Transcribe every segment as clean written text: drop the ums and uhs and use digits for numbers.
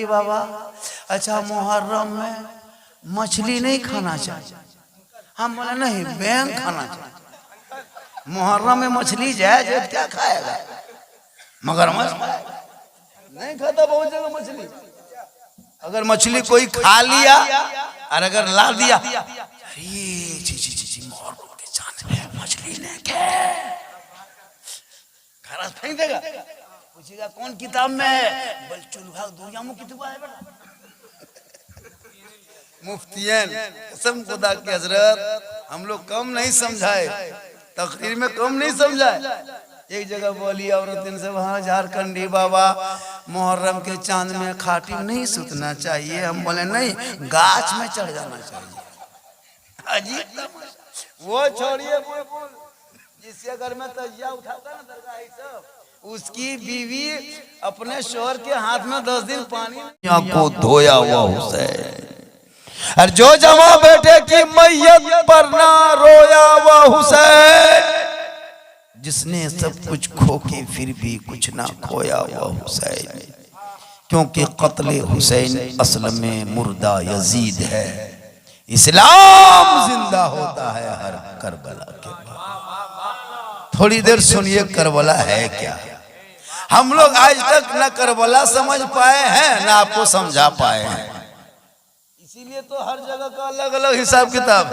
बाबा अच्छा मुहर्रम में मछली नहीं खाना चाहिए। हम बोले नहीं बैंग खाना चाहिए। मुहर्रम में मछली जाए क्या खाएगा? मगरमच्छ नहीं खाता बहुत जगह मछली। अगर मछली कोई खा लिया और अगर ला दिया मुहर्रम के चांद में मछली ने घर फेंक देगा। पूछेगा कौन किताब में है? बोल चुलहा दुनिया में किताब है बेटा। मुफ्तियन कसम खुदा की हजरत हम लोग कम नहीं समझाए, तकरीर में कम नहीं समझाए। एक जगह बोली औरत से वहाँ झारखंडी बाबा मुहर्रम के चांद में खाटी नहीं सुतना चाहिए। हम बोले नहीं गाछ में चढ़ जाना चाहिए। अजीब वो छोड़िए जिसके घर में तजिया उठाता ना दरगाह सब, उसकी बीवी अपने शोहर के हाथ में 10 दिन पानी को धोया हुआ हुसैन, और जो जमा बेटे की मैयत पर ना रोया हुआ हुसैन, जिसने सब कुछ खो के फिर भी कुछ ना खोया हुआ हुसैन। क्योंकि कत्ले हुसैन असल में मुर्दा यजीद है, इस्लाम जिंदा होता है हर करबला के बाद। थोड़ी देर सुनिए करबला है क्या। हम लोग आज तक न करबला समझ पाए हैं ना आपको समझा पाए हैं। इसीलिए तो हर जगह का अलग अलग हिसाब किताब।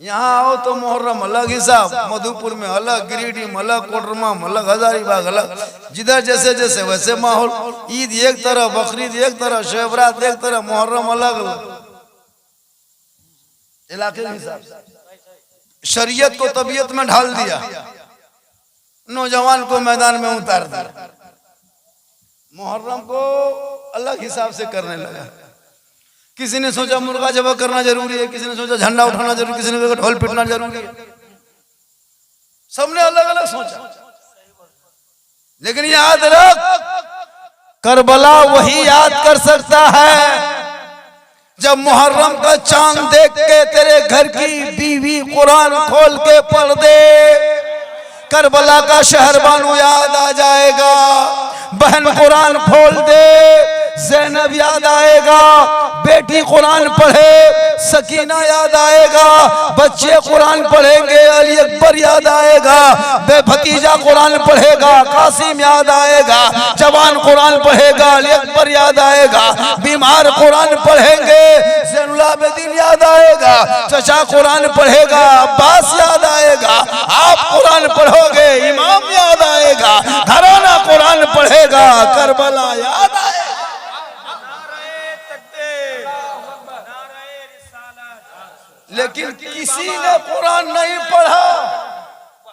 यहाँ आओ तो मुहर्रम अलग हिसाब, मधुपुर में अलग, गिरिडीह में अलग, कोडरमा में अलग, हजारीबाग अलग, जिधर जैसे जैसे वैसे माहौल। ईद एक तरह, बकरीद एक तरह, शब-ए-बरात एक तरह, मुहर्रम अलग अलग इलाके के हिसाब से। शरीयत को तबीयत में ढाल दिया, नौजवान को मैदान में उतार दिया, मुहर्रम को अलग हिसाब से करने लगा। किसी ने सोचा मुर्गा जबा करना जरूरी है, किसी ने सोचा झंडा उठाना जरूरी, किसी ने सोचा ढोल पिटना जरूरी है। सबने अलग अलग सोचा। लेकिन याद रख करबला वही याद कर सकता है जब मुहर्रम का चांद देख के तेरे घर की बीवी कुरान खोल के पढ़ दे, करबला का शहर बानू याद आ जाएगा। बहन कुरान खोल दे, ज़ैनब याद आएगा। बेटी कुरान पढ़े, सकीना याद आएगा। बच्चे कुरान पढ़ेंगे, अली अकबर याद आएगा। भतीजा कुरान पढ़ेगा, कासिम याद आएगा। जवान कुरान पढ़ेगा, अली अकबर याद आएगा। बीमार कुरान पढ़ेंगे, ज़ैनुल आबिदीन याद आएगा। चचा कुरान पढ़ेगा, अब्बास याद आएगा। आप कुरान पढ़ोगे, इमाम याद आएगा। घराना कुरान पढ़ेगा, करबला याद आएगा। लेकिन किसी ने कुरान नहीं पढ़ा।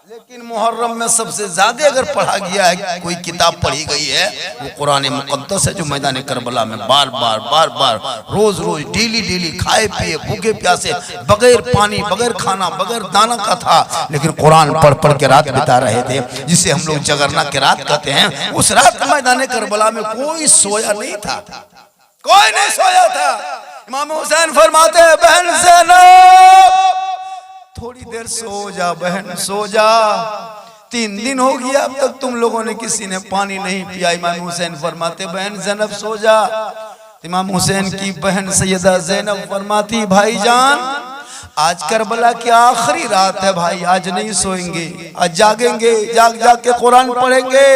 लेकिन मुहर्रम में सबसे ज्यादा अगर पढ़ा गया है, कोई किताब पढ़ी गई है, वो कुरान मुक़द्दस है, जो मैदान करबला में बार बार रोज रोज डेली खाए पिए भूखे प्यासे बगैर पानी बगैर खाना बगैर दाना का था, लेकिन कुरान पढ़ के रात बिता रहे थे, जिसे हम लोग जगरना की रात कहते हैं। उस रात मैदान करबला में कोई सोया नहीं था, कोई नहीं सोया था। इमाम हुसैन फरमाते हैं बहन ज़ैनब थोड़ी देर सो जा, बहन सो जा। 3 दिन हो गया अब तक तुम लोगों ने किसी ने पानी नहीं पिया। इमाम हुसैन फरमाते बहन ज़ैनब सो जा। इमाम हुसैन की बहन सैयदा ज़ैनब फरमाती भाईजान आज करबला की आखिरी रात है भाई, आज नहीं सोएंगे, आज जागेंगे, जाग के कुरान पढ़ेंगे,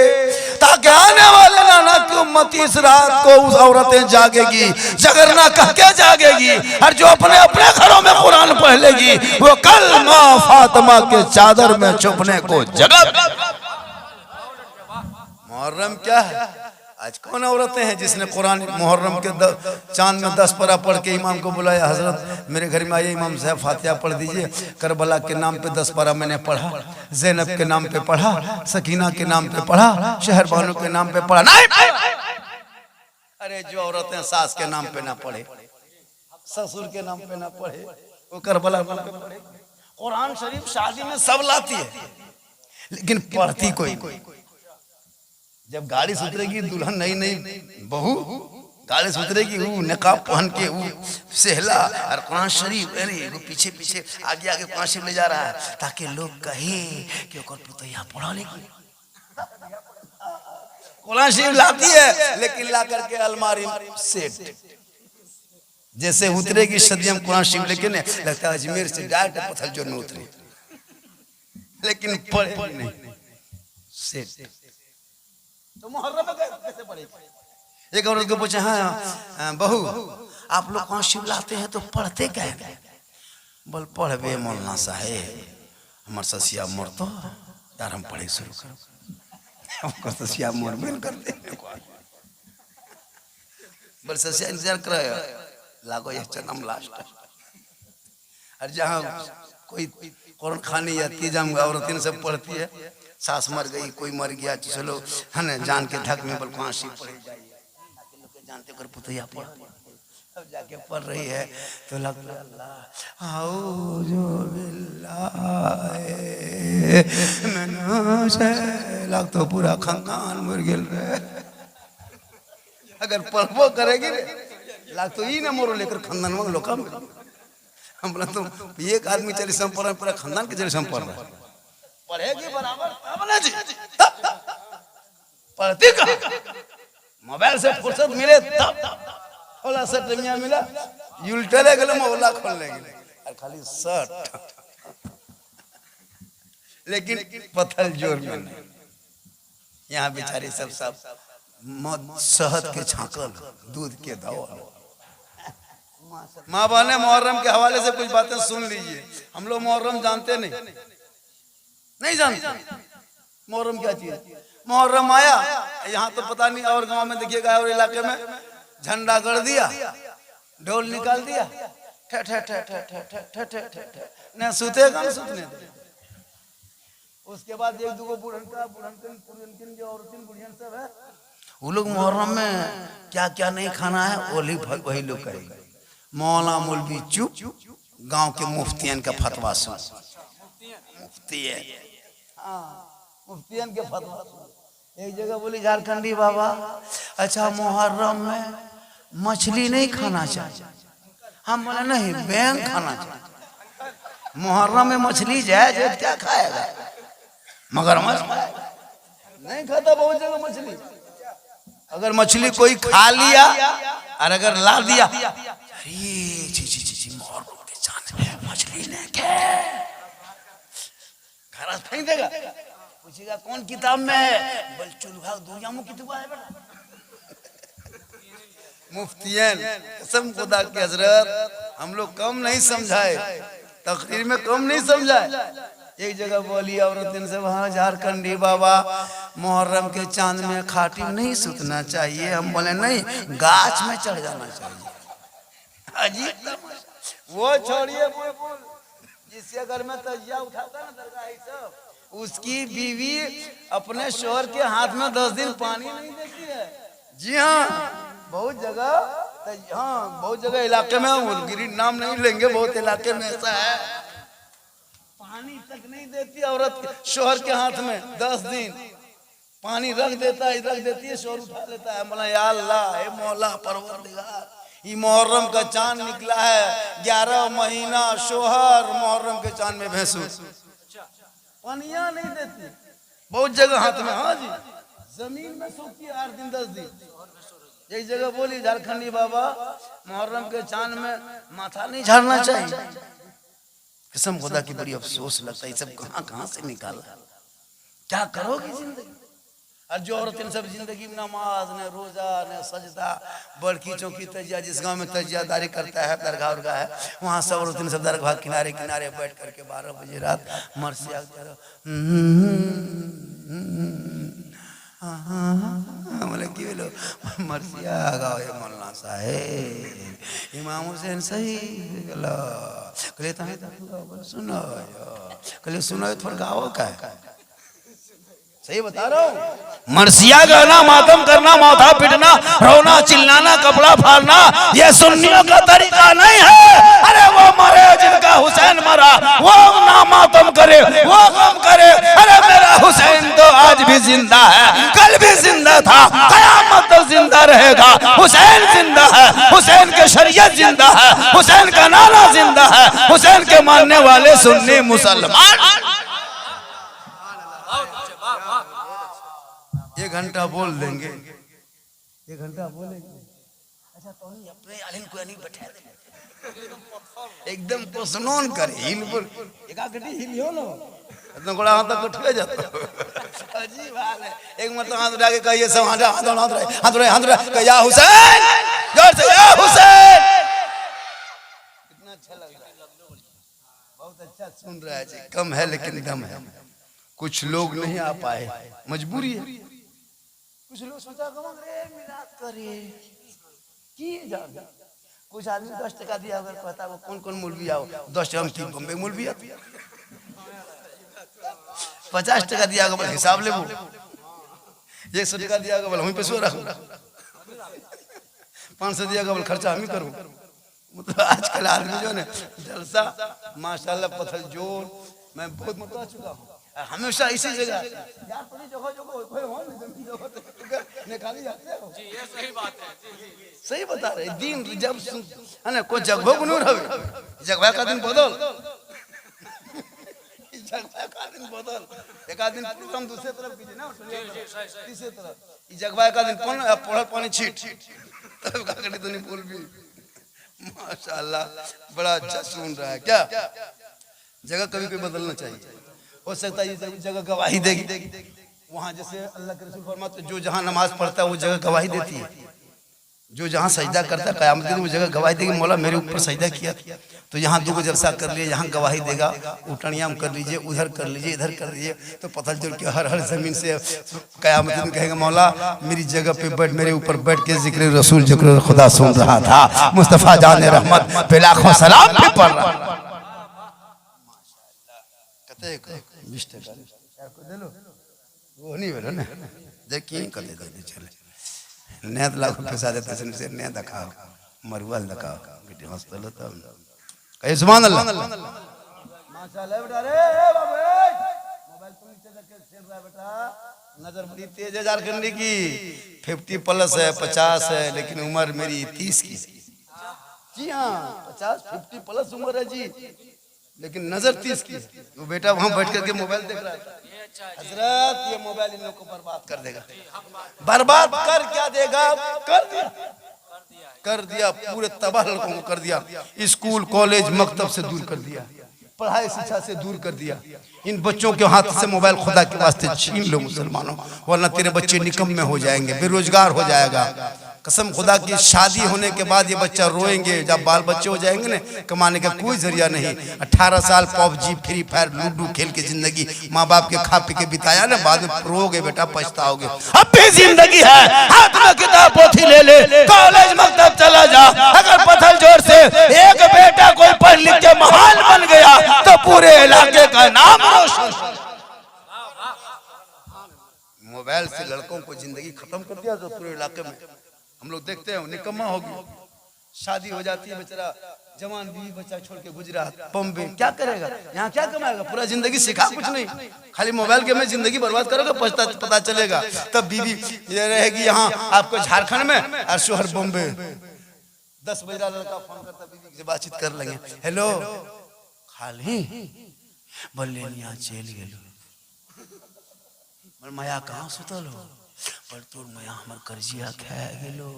ताकि आने वाले नाना की उम्मती इस रात को उस औरतें जागेगी, जगरना कह के जागेगी, और जो अपने अपने घरों में कुरान पढ़ लेगी वो कल माँ फातिमा के चादर में छुपने को जगह। मुहर्रम क्या है? आज कौन औरतें हैं जिसने कुरान मुहर्रम के चांद में 10 पारा पढ़ के इमाम को बुलाया, हजरत मेरे घर में आइए, इमाम साहब फातिहा पढ़ दीजिए। करबला के नाम पे 10 पारा मैंने पढ़ा, ज़ैनब के नाम पे पढ़ा, सकीना के नाम पे पढ़ा, शहर बानो के नाम पे पढ़ा। नहीं, अरे जो औरतें सास के नाम पे ना पढ़े, ससुर के नाम पे ना पढ़े, वो करबला पे पढ़े। कुरान शरीफ शादी में सब लाती है, लेकिन पढ़ती कोई। जब गाड़ी से उतरेगी दुल्हन नई बहू, गाड़ी से उतरेगी वो नकाब पहन के वो सहला और कुरान शरीफ वो पीछे आगे कुरान शरीफ ले जा रहा है, ताकि लोग कहे कि ओकर पुतैया पढ़ा लेगी। कुरान शरीफ लाती है लेकिन ला करके अलमारी सेट, जैसे उतरेगी सदियम कुरान शरीफ लेके ने लगता है अजमेर से डायरेक्ट पत्थर जो न उतरे, लेकिन पढ़े नहीं सेट। तो मुहर्रम में कैसे पढ़ेगी? एक औरत को पूछा, हाँ बहू आप लोग कुरान शरीफ लाते हैं तो पढ़ते क्या है? बोल पढ़बे मौलाना साहेब हमार ससिया मोर तो यार हम पढ़े शुरू करो, हमको ससिया मोर में करते हैं। बोल ससिया इंतजार कर लागो ये जन्म लास्ट। और जहाँ कोई कुरान खानी या तीजाम औरतें सब पढ़ती है, सास मर गई कोई मर गया चलो है ना जान के ढक में बोल कुरान शरीफ पढ़े जाइए, जानते कर पुतैया पढ़ अब जाके पढ़ रही है तो लगता है अल्लाह आऊज़ु बिल्लाहि मिनश लग तो पूरा खानदान मर गेल रे। अगर पढ़बो करेगी लाग तो ई ना मोरो लेकर खानदान में लोग हम बोला तो एक आदमी चले सम पढ़ पूरा खानदान के चले सम पढ़ रहा पढ़ेगी बराबर तब ना जी पढ़ती कहाँ? मोबाइल से फुर्सत मिले तब होला शर्ट मियां मिला उल्टले गले मोहल्ला खोलने के और खाली शर्ट, लेकिन पत्थर जोर में नहीं। यहाँ बेचारे सब शहद के छाकल दूध के दवा। माँ बहने मुहर्रम के हवाले से कुछ बातें सुन लीजिए। हम लोग मुहर्रम जानते नहीं जानते मुहर्रम क्या चीज। मुहर्रम आया यहाँ तो पता नहीं, और गांव में देखिएगा और इलाके में झंडा गड़ दिया, ढोल निकाल दिया, ठे ठे ठे ठे ठे ठे ठे ठे ठे ठे न सुतेगा न सुतने दे। उसके बाद एक दो बुढ़नकन जो औरतें बुढ़ियन सब है वो लोग मुहर्रम में क्या क्या नहीं खाना है वही लोग करेंगे। मौला मौलवी चुप, गांव के मुफ्तियन का फतवा सुन, मुफ्तियन के फतवा सुन। एक जगह बोली झारखंडी बाबा अच्छा मुहर्रम में मछली नहीं खाना चाहिए। हम बोले नहीं बैंग खाना चाहिए। मुहर्रम में मछली जाए क्या खाएगा? मगरमच्छ नहीं खाता बहुत जगह मछली। अगर मछली कोई खा लिया और अगर ला दिया अरे जी मुहर्रम के चांद में मछली ने के घर फेंक देगा। पूछेगा कौन किताब में है? बोल चुलहा दुनिया में किताब है बेटा। मुफ्तियन कसम खुदा की हजरत हम लोग कम नहीं समझाए, तकरीर में कम नहीं समझाए। एक जगह बोली औरतें से वहाँ झारखंडी बाबा मुहर्रम के चांद में खाटी में नहीं सुतना चाहिए। हम बोले नहीं गाछ में चढ़ जाना चाहिए। अजीब वो छोड़िए जिसके घर में तजिया उठाता ना दरगाह सब, उसकी बीवी अपने शोहर के हाथ में 10 दिन पानी नहीं देती है। जी हाँ बहुत जगह, हाँ बहुत जगह इलाके में गिरी नाम नहीं लेंगे, बहुत इलाके में ऐसा है पानी तक नहीं देती औरत शोहर के हाथ में 10 दिन पानी रख देता है, रख देती है, शोहर उठा लेता है। बोला या अल्लाह हे मौला परवरदिगार ये मुहर्रम का चांद निकला है 11 महीना शोहर मुहर्रम के चांद में भैंसू पानिया नहीं देती बहुत जगह हाथ में। हाँ जी जमीन में सूखती 8 दिन 10 दिन। एक जगह बोली झारखंडी बाबा मुहर्रम के चांद में माथा नहीं झाड़ना चाहिए। कसम खुदा की बड़ी अफसोस लगता है सब कहाँ से निकाला। क्या करोगे जिंदगी? और जो औरतें सब जिंदगी में नमाज न रोजा न सजदा बड़की चौकी तजिया, जिस गांव में तजियादारी करता है दरगाह उरगाह है वहाँ सब औरतें सब दरगाह किनारे किनारे बैठ करके 12 बजे रात मरसिया बोले कि बोलो मरसिया गाओ ये मौलाना साहेब इमाम हुसैन सही कहले सुनो कहले सुनो थोड़ा गाओ का सही बता रहा हूँ। मरसिया गाना मातम करना माथा पिटना रोना चिल्लाना कपड़ा फाड़ना ये सुन्नियों का तरीका नहीं है। अरे वो मरे जिनका हुसैन मरा वो ना मातम करे वो गम करे। अरे मेरा हुसैन तो आज भी जिंदा है, कल भी जिंदा था, कयामत तक जिंदा रहेगा। हुसैन जिंदा है, हुसैन के शरीयत जिंदा है, हुसैन का नारा जिंदा है, हुसैन के मानने वाले सुन्नी मुसलमान। 1 घंटा बोल देंगे, 1 घंटा बोलेंगे। अच्छा तो अपने आलिन को नहीं बैठा दे एकदम पोसनोन कर हिल बोल एक घंटे हिल हो लो इतना गोड़ा हाथ तक उठ जाता अजीब हाल है। एक मतलब हाथ उठा के कहिए सब हाथ या हुसैन, जोर से या हुसैन। कितना अच्छा लग रहा है, बहुत अच्छा सुन रहा है जी। कम है लेकिन दम है। कुछ लोग नहीं आ पाए, मजबूरी है। कुछ लोग सोचा मिलाद करे की जा, कुछ आदमी 10 टका दिया अगर कहता वो कौन कौन मौलवी आओ 10 टका की बम्बे मौलवी आती 50 टका दिया बोले हिसाब ले, 100 टका दिया बोले वहीं पे सो रखो, 500 दिया बोले खर्चा हम ही करूँ। मतलब आजकल आदमी जो है जलसा माशाल्लाह पत्थर जोर। मैं बहुत बता चुका हूँ हमेशा इसी जगह यार थोड़ी जगह कोई हो निकाली जाते हो जी, ये सही बात है जी। सही बता रहे दिन जब है ना कोई जगह को नहीं रहे, जगह का दिन बदल, जगह का दिन बदल। एक आध दिन प्रोग्राम दूसरे तरफ कीजिए ना, तीसरे तरफ इस जगह का दिन कौन पढ़ल पानी छीट तब का करी तो नहीं बोल भी। माशाल्लाह बड़ा अच्छा सुन रहा है। क्या जगह कभी कभी बदलना चाहिए, हो सकता है ये जगह गवाही देगी। वहाँ जैसे अल्लाह के रसूल फरमाते जो जहाँ नमाज पढ़ता है वो जगह गवाही देती है, जो जहाँ सजदा करता है क़यामत के दिन वो जगह गवाही देगी मौला मेरे ऊपर सजदा किया तो यहाँ 2 जलसा कर लिए, यहाँ गवाही देगा। उठनियाम कर लीजिए, उधर कर लीजिए, इधर कर लीजिए तो पत्थर जोड़ के हर जमीन से क़यामत के दिन कहेगा मौला मेरी जगह पे बैठ, मेरे ऊपर बैठ के जिक्र रसूल जिक्र खुदा सुन रहा था, मुस्तफ़ा जान रहमत पे लाखों सलाम भी पढ़ रहा। वो नहीं बोलो ना देखिए कते दे चले नया लाख पैसा देते से नया दिखाओ मरुआ दिखाओ बेटी हंसते लो तब कहे सुभान अल्लाह माशाल्लाह बेटा। रे बाबू मोबाइल तो नीचे रख के चल रहा है बेटा, नजर बड़ी तेज है झारखंडी की। 50+ है 50 है लेकिन उम्र मेरी 30 की। जी हाँ 50-50+ उम्र है जी लेकिन नजर 30 की। वो बेटा वहां बैठ करके मोबाइल देख रहा था। हजरत ये मोबाइल इन लोगों को बर्बाद कर देगा। बर्बाद कर क्या देगा? कर दिया पूरे तबाह लोगों को कर दिया। स्कूल कॉलेज मकतब से दूर कर दिया, पढ़ाई शिक्षा से दूर कर दिया। इन बच्चों के हाथ से मोबाइल खुदा के वास्ते छीन लो मुसलमानों, वरना तेरे बच्चे निकम्मे हो जाएंगे, बेरोजगार हो जाएगा। कसम खुदा की शादी होने के बाद ये बच्चा रोएंगे, जब बाल बच्चे हो जाएंगे ना कमाने का कोई जरिया नहीं। 18 साल PUBG फ्री फायर लूडो खेल के जिंदगी माँ बाप के खा पी के बिताया ना, बाद में रोगे बेटा पछताओगे। अब भी जिंदगी है, हाथ में किताब पोथी ले ले, कॉलेज मकतब चला जा। अगर पत्थर जोर से एक बेटा कोई पढ़ लिख के महान बन गया तो पूरे इलाके का नाम रोशन। मोबाइल से लड़कों को जिंदगी खत्म कर दिया तो पूरे इलाके में हम लोग देखते हैं निकम्मा होगी। शादी हो जाती है बेचारा जवान बीवी बच्चा छोड़ के गुजरात बम्बे, क्या करेगा यहाँ, क्या कमाएगा? पूरा जिंदगी सिखा कुछ नहीं, खाली मोबाइल के में जिंदगी बर्बाद करोगे पता चलेगा। तब बीवी ये रहेगी यहाँ आपको झारखंड में और शोहर बम्बे। 10 बजे लड़का फोन करता बीवी से बातचीत कर लेंगे, हेलो खाली बोले यहाँ चल गेलो माया कहाँ सुतल हो पर तोर माया हमर कर्जिया खा गेलो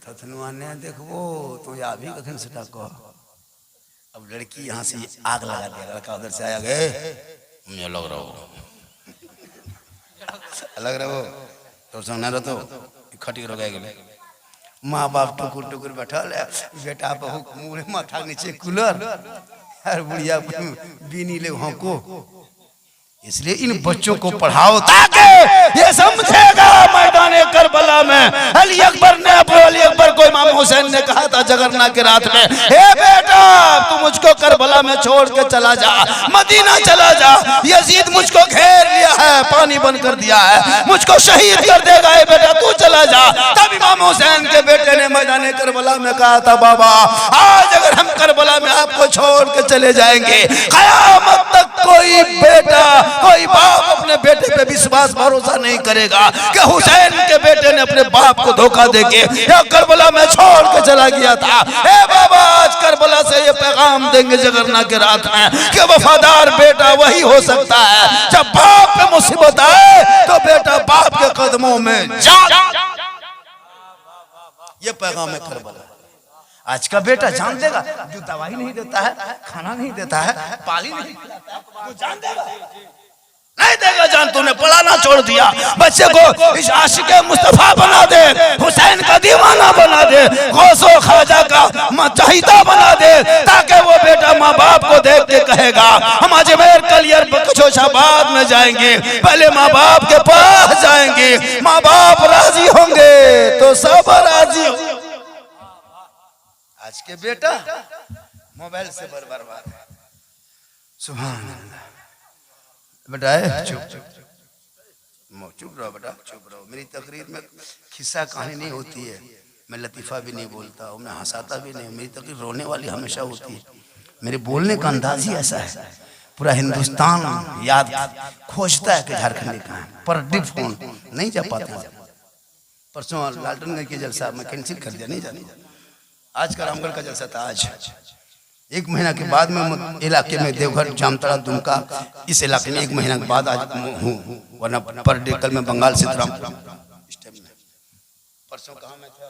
थथनुआ ने देखबो तो या भी कखन से कह। अब लड़की यहाँ से आग लगा दिया, लड़का उधर से आया गए मैं अलग रहो अलग रहो तो सुनना रहो तो खटी रो गए। माँ बाप टुकुर टुकुर बैठल है, बेटा बहू मुँह माथा नीचे कूलर और बुढ़िया बीनी ले वहाँ को। इसलिए इन बच्चों को पढ़ाओ ताकि ये समझेगा मैदान करबला में अली अकबर ने अली अकबर को इमाम हुसैन ने कहा था जगरना के रात में, हे बेटा तू मुझको करबला में छोड़ के चला जा, मदीना चला जा, यजीद मुझको घेर लिया है, पानी बंद कर दिया है, मुझको शहीद कर देगा, हे बेटा तू चला जा। तब इमाम हुसैन के बेटे ने मैदान करबला में कहा था बाबा आज अगर हम करबला में आपको छोड़ के चले जाएंगे कयामत तक कोई बेटा कोई बाप अपने बेटे पे विश्वास भरोसा नहीं करेगा कि हुसैन के बेटे ने अपने बाप को धोखा देके या करबला में छोड़ के चला गया था। ए बाबा आज करबला से ये पैगाम देंगे जगरना के रात में कि वफादार बेटा वही हो सकता है जब बाप पे मुसीबत आए तो बेटा बाप के कदमों में जा। ये पैगाम है करबला। आज का बेटा जान देगा, जो दवाई नहीं देता है, खाना नहीं देता है, पानी नहीं खिलाता है, वो जान देगा नहीं देगा जान। तूने पढ़ाना छोड़ दिया, बच्चे को इस आशिक़े मुस्तफा बना दे, हुसैन का दीवाना बना दे, गौसो ख्वाजा का चाहीदा बना दे, ताकि वो बेटा माँ बाप को देख के कहेगा हम अजमेर कलियर बख्शोशाबाद में जाएंगे, पहले माँ बाप के पास जाएंगे, माँ बाप राजी होंगे तो सब राजी होंगे। आज के बेटा मोबाइल से बर्बाद है। सुभान अल्लाह। बेटा चुप रहो, बेटा चुप रहो। मेरी तकरीर में खिस्सा कहानी नहीं होती है, मैं लतीफ़ा भी नहीं बोलता हूँ, मैं हंसाता भी नहीं। मेरी तकरीर रोने वाली हमेशा होती है। मेरे बोलने का अंदाज ही ऐसा है, पूरा हिंदुस्तान याद खोजता है कि झारखंडी कहाँ है, पर फोन नहीं जा पाते। परसों लालटनगंज के जलसा मैं कैंसिल कर दिया, नहीं जाने। आज का रामगढ़ का जलसा था। आज 1 महीना के बाद में इलाके में देवघर, जामताड़ा, दुमका, इस इलाके में 1 महीना के बाद आज हूँ, वरना पर डे कल मैं बंगाल से परसों कहाँ में था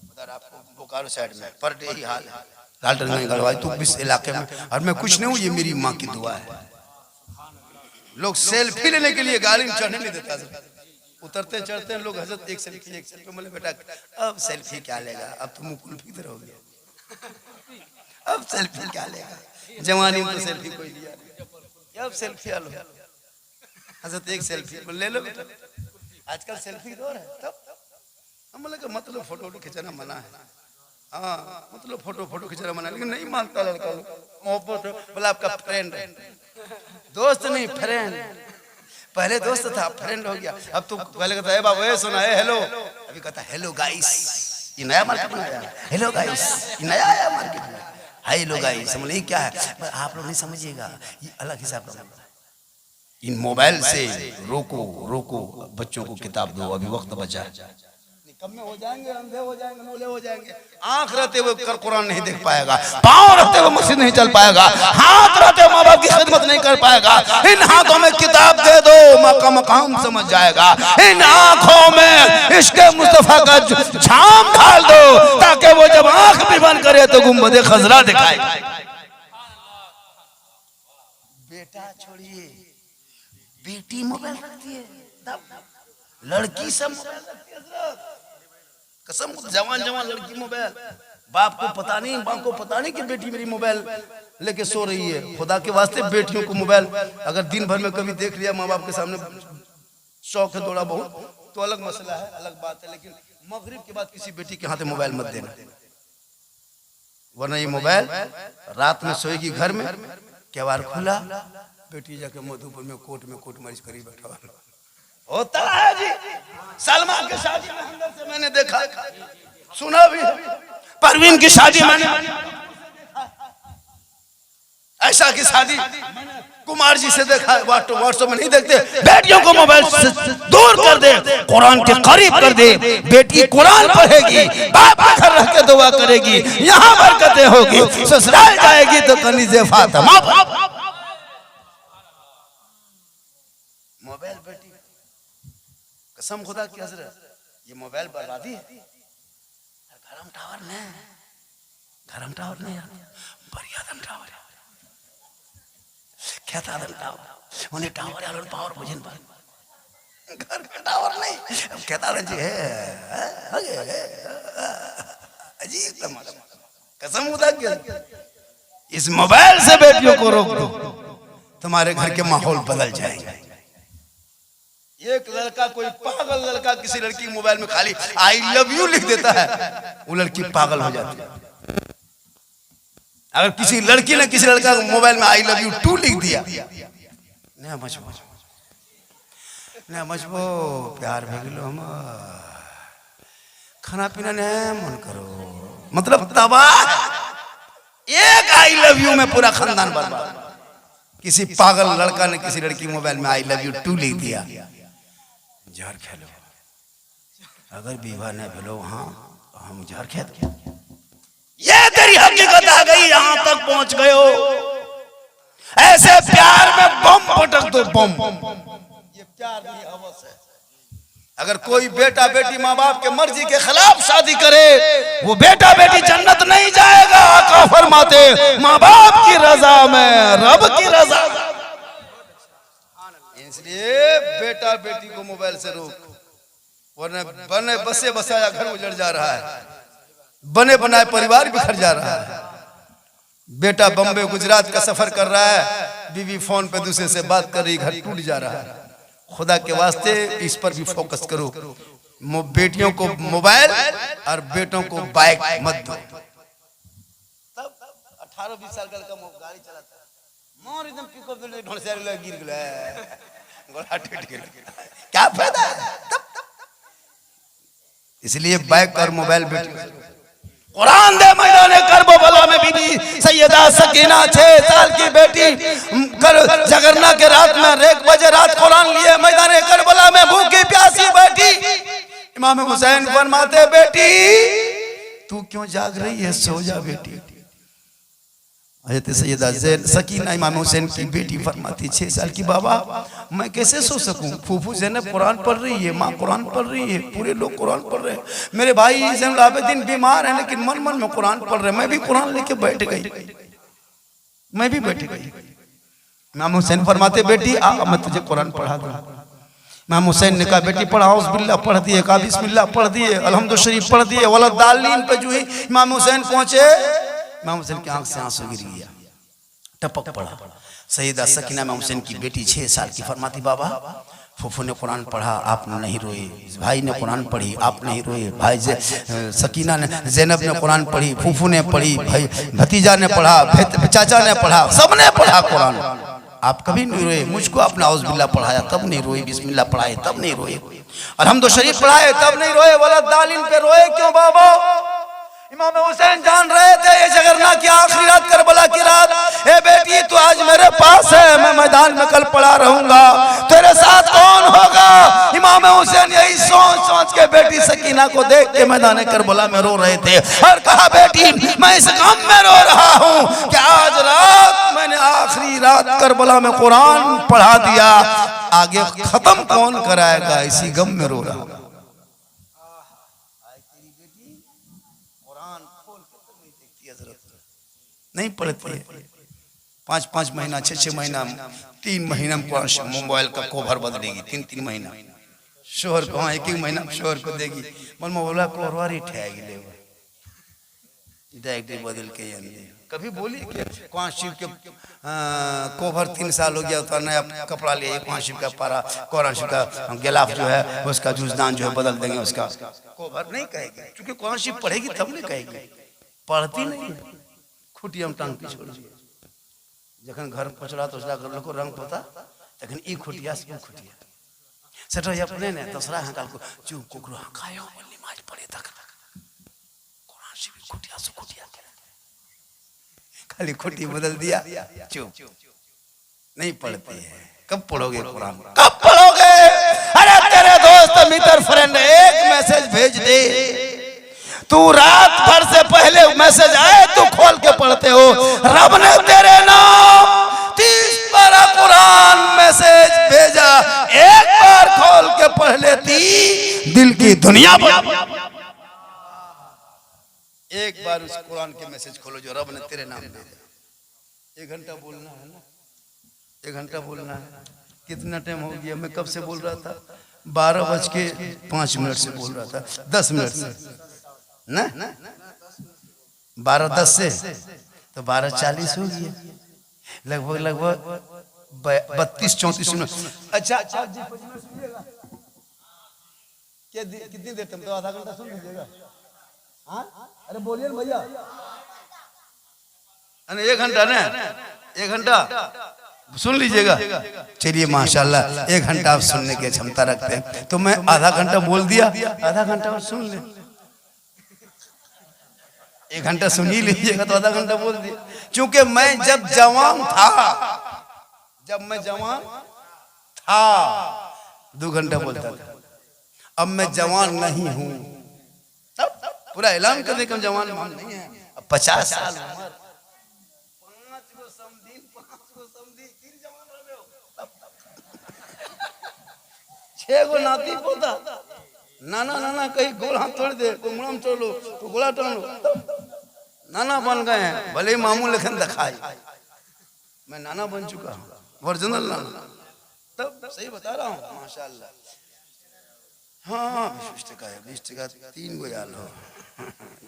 उधर आपको बोकारो साइड में, पर डे ही हाल है। लालटनगंज गढ़वाई तो इस इलाके में, और मैं कुछ नहीं हूँ, ये मेरी माँ की दुआ है। लोग सेल्फी लेने के लिए गाड़ी में चढ़ने नहीं देता, उतरते चढ़ते हैं लोग, हजरत एक सेल्फी। बोले बेटा अब सेल्फी क्या लेगा, अब तुम मुकुल फिक्र हो गया, अब सेल्फी क्या लेगा, जवानी में तो सेल्फी कोई लिया नहीं, अब सेल्फी लो। हजरत एक सेल्फी ले लो बेटा, आजकल सेल्फी दौर है। तब हम बोले कि मतलब फोटो खिंचाना मना है, हाँ मतलब फोटो खिंचाना मना है, लेकिन नहीं मानता लड़का लोग। मोहब्बत बोला आपका फ्रेंड है, दोस्त नहीं फ्रेंड। पहले दोस्त था, फ्रेंड हो गया। अब तो पहले कहता है बाबू सुना है हेलो, अभी कहता है हेलो गाइस। ये नया मार्केट में आया, हेलो गाइस ये नया आया मार्केट में, हेलो गाइस। समझ ये क्या है, आप लोग नहीं समझिएगा, ये अलग हिसाब का है। इन मोबाइल से रोको बच्चों को किताब दो, अभी वक्त बचा है। कम में हो जाएंगे, अंधे हो जाएंगे, नूले हो जाएंगे। आंख रहते हुए कुरान नहीं देख पाएगा, पांव रहते हुए मस्जिद नहीं चल पाएगा, हाथ रहते हुए माँ बाप की खिदमत नहीं कर पाएगा। इन हाथों में किताब दे दो, मकाम समझ जाएगा। इन आंखों में इश्क़ मुस्तफा का झाम डाल दो, ताकि वो जब आंख भी बंद करे तो गुंबदे खजरा दिखाए। बेटा छोड़िए, बेटी मोबाइल रखती है, लड़की सब मोबाइल रखती है। कसम, जवान लड़की मोबाइल, बाप को पता नहीं, माँ को पता नहीं कि बेटी मेरी मोबाइल लेके सो रही है। खुदा के वास्ते बेटियों को मोबाइल अगर दिन भर में कभी देख लिया माँ बाप के सामने, शौक है थोड़ा बहुत तो अलग मसला है, अलग बात है, लेकिन मगरिब के बाद किसी बेटी के हाथ में मोबाइल मत देना, वरना ये मोबाइल रात में सोएगी घर में, केवाड़ खुला, बेटी जाके मधुपुर में कोर्ट मरीज करी बैठा होता है जी। सलमान की शादी में अंदर से मैंने देखा, सुना भी, परवीन की शादी मैंने ऐसा की शादी कुमार जी से देखा। व्हाट्सएप में नहीं देखते, बेटियों को मोबाइल से दूर कर दे, कुरान के करीब कर दे। बेटी कुरान पढ़ेगी, बाप घर रह के दुआ करेगी, यहाँ बरकतें होगी, ससुराल जाएगी तो कनीज़े फातिमा। मोबाइल बेटी कसम खुदा की हजरत, ये मोबाइल बर्बादी है। गरम टावर नहीं, बरियादम टावर है, क्या था टावर, उन्हें टावर यार पावर भजन पर घर में टावर नहीं, कहता जी है अजीब कसम खुदा की। इस मोबाइल से बेटियों को रोक दो, तुम्हारे घर के माहौल बदल जाएंगे। एक लड़का, कोई पागल लड़का किसी लड़की के मोबाइल में खाली आई लव यू लिख देता है, वो लड़की पागल हो जाती है। अगर किसी लड़की ने किसी लड़का के मोबाइल में आई लव यू 2 लिख दिया, न मजबो प्यार भगलो हम खाना पीना ने मन करो, मतलब तबाह। एक आई लव यू में पूरा खानदान बर्बाद। किसी पागल लड़का ने किसी लड़की के मोबाइल में आई लव यू 2 लिख दिया, जहर खेलो, अगर विवाह न भेलो हाँ हम जहर खेत। ये तेरी हकीकत आ गई, यहां तक पहुंच गए हो। ऐसे प्यार में बम पटक दो, बम। ये प्यार नहीं, हवस है। अगर कोई बेटा बेटी माँ बाप के मर्जी के खिलाफ शादी करे, वो बेटा बेटी जन्नत नहीं जाएगा। आका फरमाते माँ बाप की रजा में, रब की रजा। इसलिए बेटा बेटी को मोबाइल से रोक, वरना बने बसे बसाया घर उजड़ जा रहा है, बने बनाए परिवार बिखर जा रहा है। बेटा बम्बे गुजरात का सफर कर रहा है, बीवी फोन पे दूसरे से बात कर रही, घर टूट जा रहा है। खुदा के वास्ते इस पर भी फोकस करो। बेटियों को मोबाइल और बेटों को बाइक मत दो। तब 18-20 साल का गाड़ी चलाता है, मोर एकदम पिकअप दे ढोल से गिर गया, गोला टूट गया, क्या फायदा है? इसलिए बाइक और मोबाइल बेटी। कुरान दे मैदाने करबला में बीबी सैयदा सकीना 6 साल की बेटी जगरना के रात में 1 बजे रात कुरान लिए मैदाने करबला में भूखी प्यासी बैठी। इमाम हुसैन फरमाते बेटी तू क्यों जाग रही है, सो जा बेटी। हज़रत सैयदा सकीना इमाम हुसैन की बेटी फरमाती 6 साल की, बाबा मैं कैसे सो सकूं? फूफू ज़ैनब कुरान पढ़ रही है, माँ कुरान पढ़ रही है, पूरे लोग कुरान पढ़ रहे हैं, मेरे भाई ज़ैनुल आबिदीन बीमार है लेकिन मन मन में कुरान पढ़ रहे हैं, मैं भी कुरान लेके बैठ गई, मैं भी बैठ गई। इमाम हुसैन फरमाते बेटी आ मैं तुझे कुरान पढ़ा दूं। इमाम हुसैन ने कहा बेटी पढ़ाओ, बिस्मिल्लाह पढ़ दिए, कहा बिस्मिल्लाह पढ़ दिए, अल्हम्दुलिल्लाह शरीफ पढ़ दिए, वला दालीन पे जो ही इमाम हुसैन पहुंचे, इमाम हुसैन की आंख से आंसू गिर गया, टपक पड़ा। सैयदा सकीना इमाम हुसैन की बेटी 6 साल की फरमाती बाबा फूफू ने कुरान पढ़ा, आप नहीं रोए, भाई ने कुरान पढ़ी, आप नहीं रोए, भाई सकीना ने ज़ैनब ने कुरान पढ़ी, फूफू ने पढ़ी, भाई भतीजा ने पढ़ा, चाचा ने पढ़ा, सबने पढ़ा कुरान, आप कभी नहीं रोए। मुझको आपने औज़ बिल्लाह पढ़ाया तब नहीं रोए, बिस्मिल्लाह पढ़ाए तब नहीं रोए, अल्हम्दुलिल्लाह शरीफ पढ़ाए तब नहीं रोए, वला दालिन पे रोए क्यों बाबा? इमाम हुसैन जान रहे थे ये जगरना की आखिरी रात, करबला की रात। ए बेटी तू आज मेरे पास है, मैं मैदान में कल पड़ा रहूंगा, तेरे साथ कौन होगा? इमाम हुसैन यही सोच सोच के बेटी सकीना को देख के मैदान करबला में रो रहे थे और कहा बेटी मैं इस गम में रो रहा हूँ कि आज रात मैंने आखिरी रात करबला में कुरान पढ़ा दिया, आगे खत्म कौन कराएगा, इसी गम में रो रहा हूँ। नहीं पढ़ती है, 5-5 महीना 6-6 महीना 3 महीना मोबाइल का कवर बदलेगी, 3-3 महीना शोहर को, हाँ 1-1 महीना शोहर को देगी, मन मोबाइल कवर ही ठेगी ले डायरेक्ट बदल के कभी बोली कौन शिव के कोभर 3 साल हो गया तो नया कपड़ा लिए, कौन शिव का पारा कौन शिव का गिलाफ जो है उसका जूसदान जो है बदल देंगे, उसका कोभर नहीं कहेगी, क्योंकि कौन शिव पढ़ेगी तब नहीं कहेगी, पढ़ती नहीं, खुटिया में टांग के छोड़ दिए। जखन घर पचड़ा तो घर को रंग पता तखन ई खुटिया से वो खुटिया सेटो अपने ने दूसरा हकाल को चुप कोकरो हकायो नमाज पढ़े तक कुरान शरीफ खुटिया से खुटिया खाली खुटी बदल दिया, चुप नहीं पढ़ती है। कब पढ़ोगे कुरान, कब पढ़ोगे? अरे तेरे दोस्त मित्र फ्रेंड एक मैसेज भेज दे, तू रात भर से पहले मैसेज आए तो खोल के पढ़ते हो, रब ने तेरे नाम 30 पारा कुरान मैसेज भेजा, एक बार खोल के पढ़ लेती दिल की दुनिया बन। एक बार उस कुरान के मैसेज खोलो जो रब ने तेरे नाम भेजा। 1 घंटा बोलना है ना, 1 घंटा बोलना है। कितना टाइम हो गया, मैं कब से बोल रहा था? 12:05 से बोल रहा था, 10 मिनट से ना 12:10 से तो 12:40 हो गया, लगभग 32-34 मिनट। अच्छा कितनी देर तुम तो आधा घंटा सुन लीजिएगा। हाँ अरे बोलिए भैया, 1 घंटा ना, 1 घंटा सुन लीजिएगा। चलिए माशाल्लाह 1 घंटा आप सुनने की क्षमता रखते हैं, तो मैं आधा घंटा बोल दिया, आधा घंटा और सुन ले। 1 घंटा सुन ही लीजिएगा तो आधा घंटा बोल दिया, क्योंकि मैं जब जवान था 2 घंटा बोलता था, अब मैं जवान नहीं हूं, पूरा ऐलान करने का जवान नहीं है, अब 50 साल उम्र, 5 गो समधी, 3 जवान रहे हो, 6 गो नाती पोता, नाना नाना कहीं गोल हाथ तोड़ दे, कोई मुड़म तोड़ लो, कोई गोला तोड़ लो, नाना बन गए हैं। भले ही मामू लेखन दिखाई, मैं नाना बन चुका हूँ, ओरिजिनल नाना। तब सही बता रहा हूँ, माशाल्लाह। हाँ 20 टका है, 20 टका 3 गो याल हो।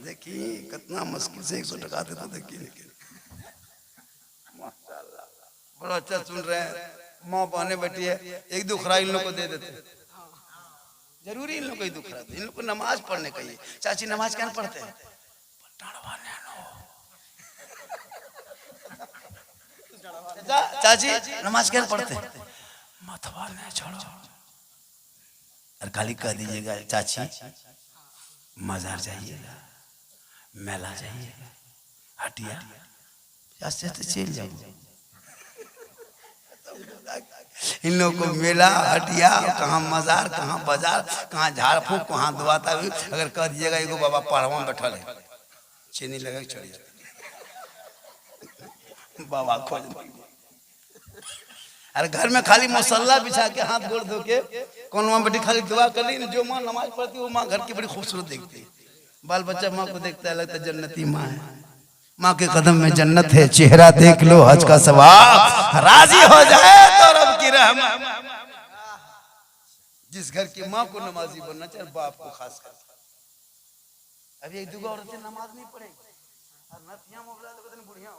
देखिए कितना मुश्किल से 100 टका देता, देखिए माशाल्लाह बड़ा अच्छा सुन रहे हैं। माँ बहने बैठी है, एक दुखरा इन लोग को दे देते, जरूरी इन लोग को ही दुखरा, इन लोग को नमाज पढ़ने का ही। चाची नमाज क्या पढ़ते हैं? चाची नमाज क्या पढ़ते हैं? मतवा नहीं छोड़ो। और खाली कह दीजिएगा चाची मजार जाइएगा, मेला जाइएगा, हटिया ऐसे तो चल जाओ। इन लोगों को मेला हटिया, कहाँ मजार, कहाँ बाजार, कहाँ झाड़ फूक, कहाँ दुआता। अगर कह दीजिएगा एगो बाबा पढ़वा में बैठल है, चीनी लगा चढ़ जाए बाबा खोज। अरे घर में खाली मसल्ला बिछा के हाथ गोड़ धो के कौन माँ बेटी खाली दुआ कर ली, जो माँ नमाज पढ़ती है वो माँ घर की बड़ी खूबसूरत देखती है। बाल बच्चा माँ को देखता है, लगता है जन्नती माँ है, माँ के कदम में जन्नत है। चेहरा देख लो हज का सवाब, राजी हो जाए तो रब की रहमत। जिस घर की माँ को नमाजी बनना चाहिए, बाप को खास कर। अभी एक दूसरा औरतें नमाज नहीं पढ़ेगी और नथियां मोबला तो कहते बुढ़िया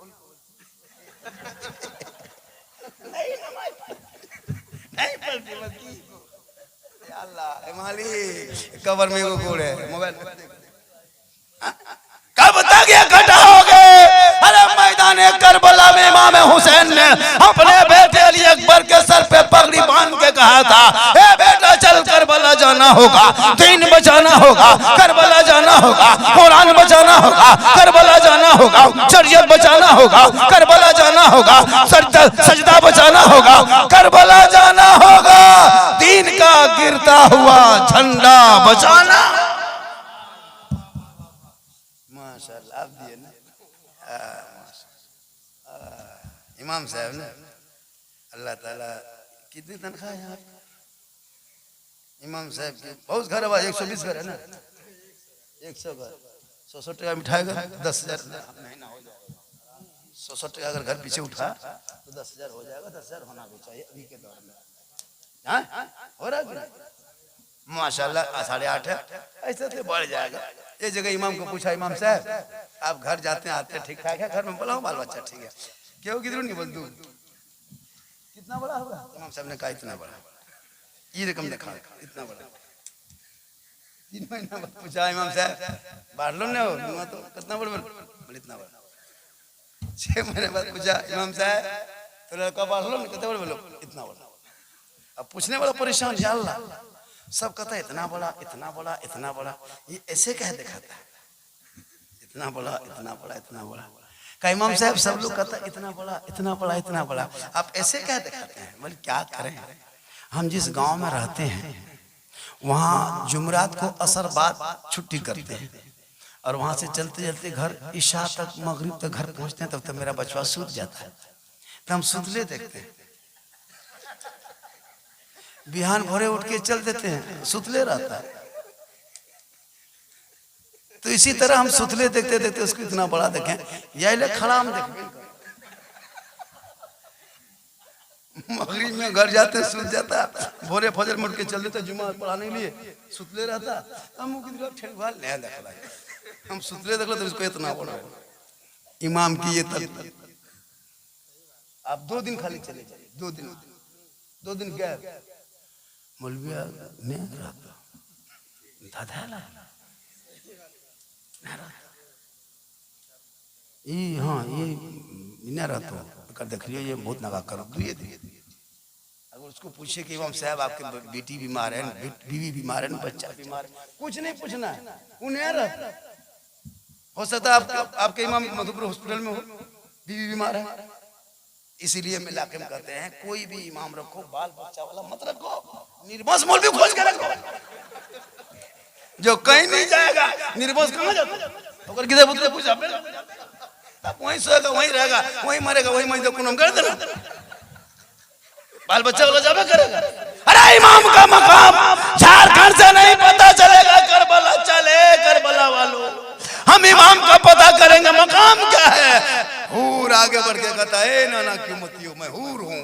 नहीं पढ़ती मत अल्लाह मालिक। कबर में एगो गोड़ है, मोबाइल कब तक ये इकट्ठा हो गए? अरे मैदान करबला में इमाम हुसैन ने अपने बेटे अली अकबर के सर पे पगड़ी बांध के कहा था, ए बेटा चल करबला जाना होगा, दीन बचाना होगा, करबला जाना होगा, कुरान बचाना होगा, करबला जाना होगा, शरीयत बचाना होगा, करबला जाना होगा, सजदा बचाना होगा, करबला जाना होगा, दीन का गिरता हुआ झंडा बचाना। माशाल्लाह आप दिए ना इमाम साहब ने, अल्लाह ताला कितनी तनख्वाह है आप? इमाम साहब के बहुत घर है, 120 घर है ना, 100 घर, 100 टका मिठाई घर 10,000 महीना हो जाएगा। 100 टका अगर घर पीछे उठा तो 10,000 हो जाएगा। 10,000 होना भी चाहिए अभी के दौर में। हाँ हो रहा है माशाल्लाह, 8.5 है, ऐसे तो बढ़ जाएगा। एक जगह इमाम को पूछा, इमाम साहब आप घर जाते हैं आते हैं ठीक ठाक है? घर में बोला बाल बच्चा ठीक है, क्यों किधर नहीं बोल दूँ कितना बड़ा होगा? इमाम साहब ने कहा इतना बड़ा, ये रकम दिखा इतना बड़ा। 3 महीना बाद पूछा इमाम साहब बाढ़ लो ना हो तो कितना बड़ा? बोले इतना बड़ा। 6 महीने बाद पूछा इमाम साहब तो लड़का बाढ़ लो कितना बड़ा? बोलो इतना बड़ा। अब पूछने वाला परेशान, या अल्लाह सब कहता है इतना बड़ा इतना बड़ा इतना बड़ा, ये ऐसे कह दिखाता है इतना बड़ा इतना बड़ा इतना बड़ा। का इमाम साहब सब लोग कहता है इतना बड़ा इतना बड़ा इतना बड़ा, आप ऐसे कह दिखाते हैं। बोले क्या करें, हम जिस गांव में रहते हैं वहाँ जुमरात को असर बाद छुट्टी करते हैं और वहाँ से चलते चलते घर ईशा तक मगरिब तक घर पहुँचते हैं, तब तक मेरा बचवा सूत जाता है, तो हम सुतले देखते हैं। बिहान भोरे उठ के चल देते हैं, सुतले रहता है। तो इसी तरह हम सुतले देखते देखते उसको इतना बड़ा देखें, यही खड़ा हम देखें। मगरिब में घर जाते हैं सूत जाता, भोरे फजर में उठ के चल देते जुमा पढ़ाने के लिए, सुतले रहता। हम हम सुतले देख लो तो इसको इतना बड़ा इमाम की ये तब। आप 2 दिन खाली चले जाइए, 2 दिन गए मौलविया ने रहता दादा ये, हाँ ये न रहता कर देख लियो, ये बहुत नगा करो दुए दिन। अगर उसको पूछे कि इमाम साहब आपके बेटी बीमार है, बीवी बीमार है, बच्चा बीमार है, कुछ नहीं पूछना है, उन्हें रहता। हो सकता है आपके इमाम मधुपुर हॉस्पिटल में हो, बीवी बीमार है, इसीलिए हम इलाके में कहते हैं कोई भी इमाम रखो बाल बच्चा वाला मत रखो, निर्बस मौलवी खोज के रखो जो कहीं नहीं जाएगा। निर्बस कहाँ जाता है? अगर किसी पुत्र पूछा वहीं सोएगा, वहीं रहेगा, वहीं मरेगा, वहीं मर कुनम कर देना, बाल बच्चा वाला जावे करेगा। अरे इमाम का मकाम झारखंड से नहीं पता चलेगा, करबला चले, करबला वालों हम इमाम का पता करेंगे मकाम क्या है। हूर आगे बढ़ के कहता है नाना क्यों मत हो, मैं हूर हूँ।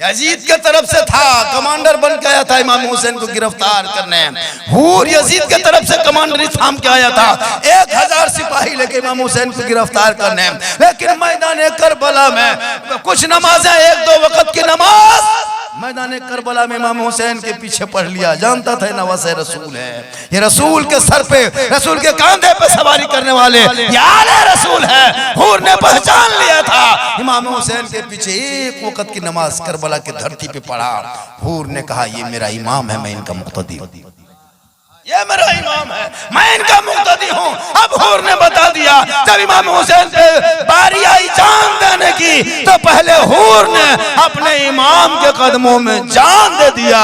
यजीद के तरफ से था, कमांडर बन के आया था इमाम हुसैन को गिरफ्तार करने। हूर यजीद के तरफ से कमांडर थाम के आया था, 1000 सिपाही लेके इमाम हुसैन को गिरफ्तार करने। लेकिन मैदान करबला में कुछ नमाजें, 1-2 वक्त की नमाज मैदान करबला में इमाम हुसैन के पीछे पढ़ लिया। जानता था नवासे रसूल है, ये रसूल के सर पे, रसूल के कांधे पे सवारी करने वाले यार रसूल है। हूर ने पहचान लिया था इमाम हुसैन के पीछे एक वक्त की नमाज करबला की धरती पे पढ़ा। हूर ने कहा ये मेरा इमाम है, मैं इनका मुक्तदी हूं, ये मेरा इमाम है, मैं इनका मुक्तदी हूं। अब हूर ने बता दिया, जब इमाम हुसैन पे बारी आई जान देने की तो पहले हूर ने अपने इमाम के कदमों में जान दे दिया।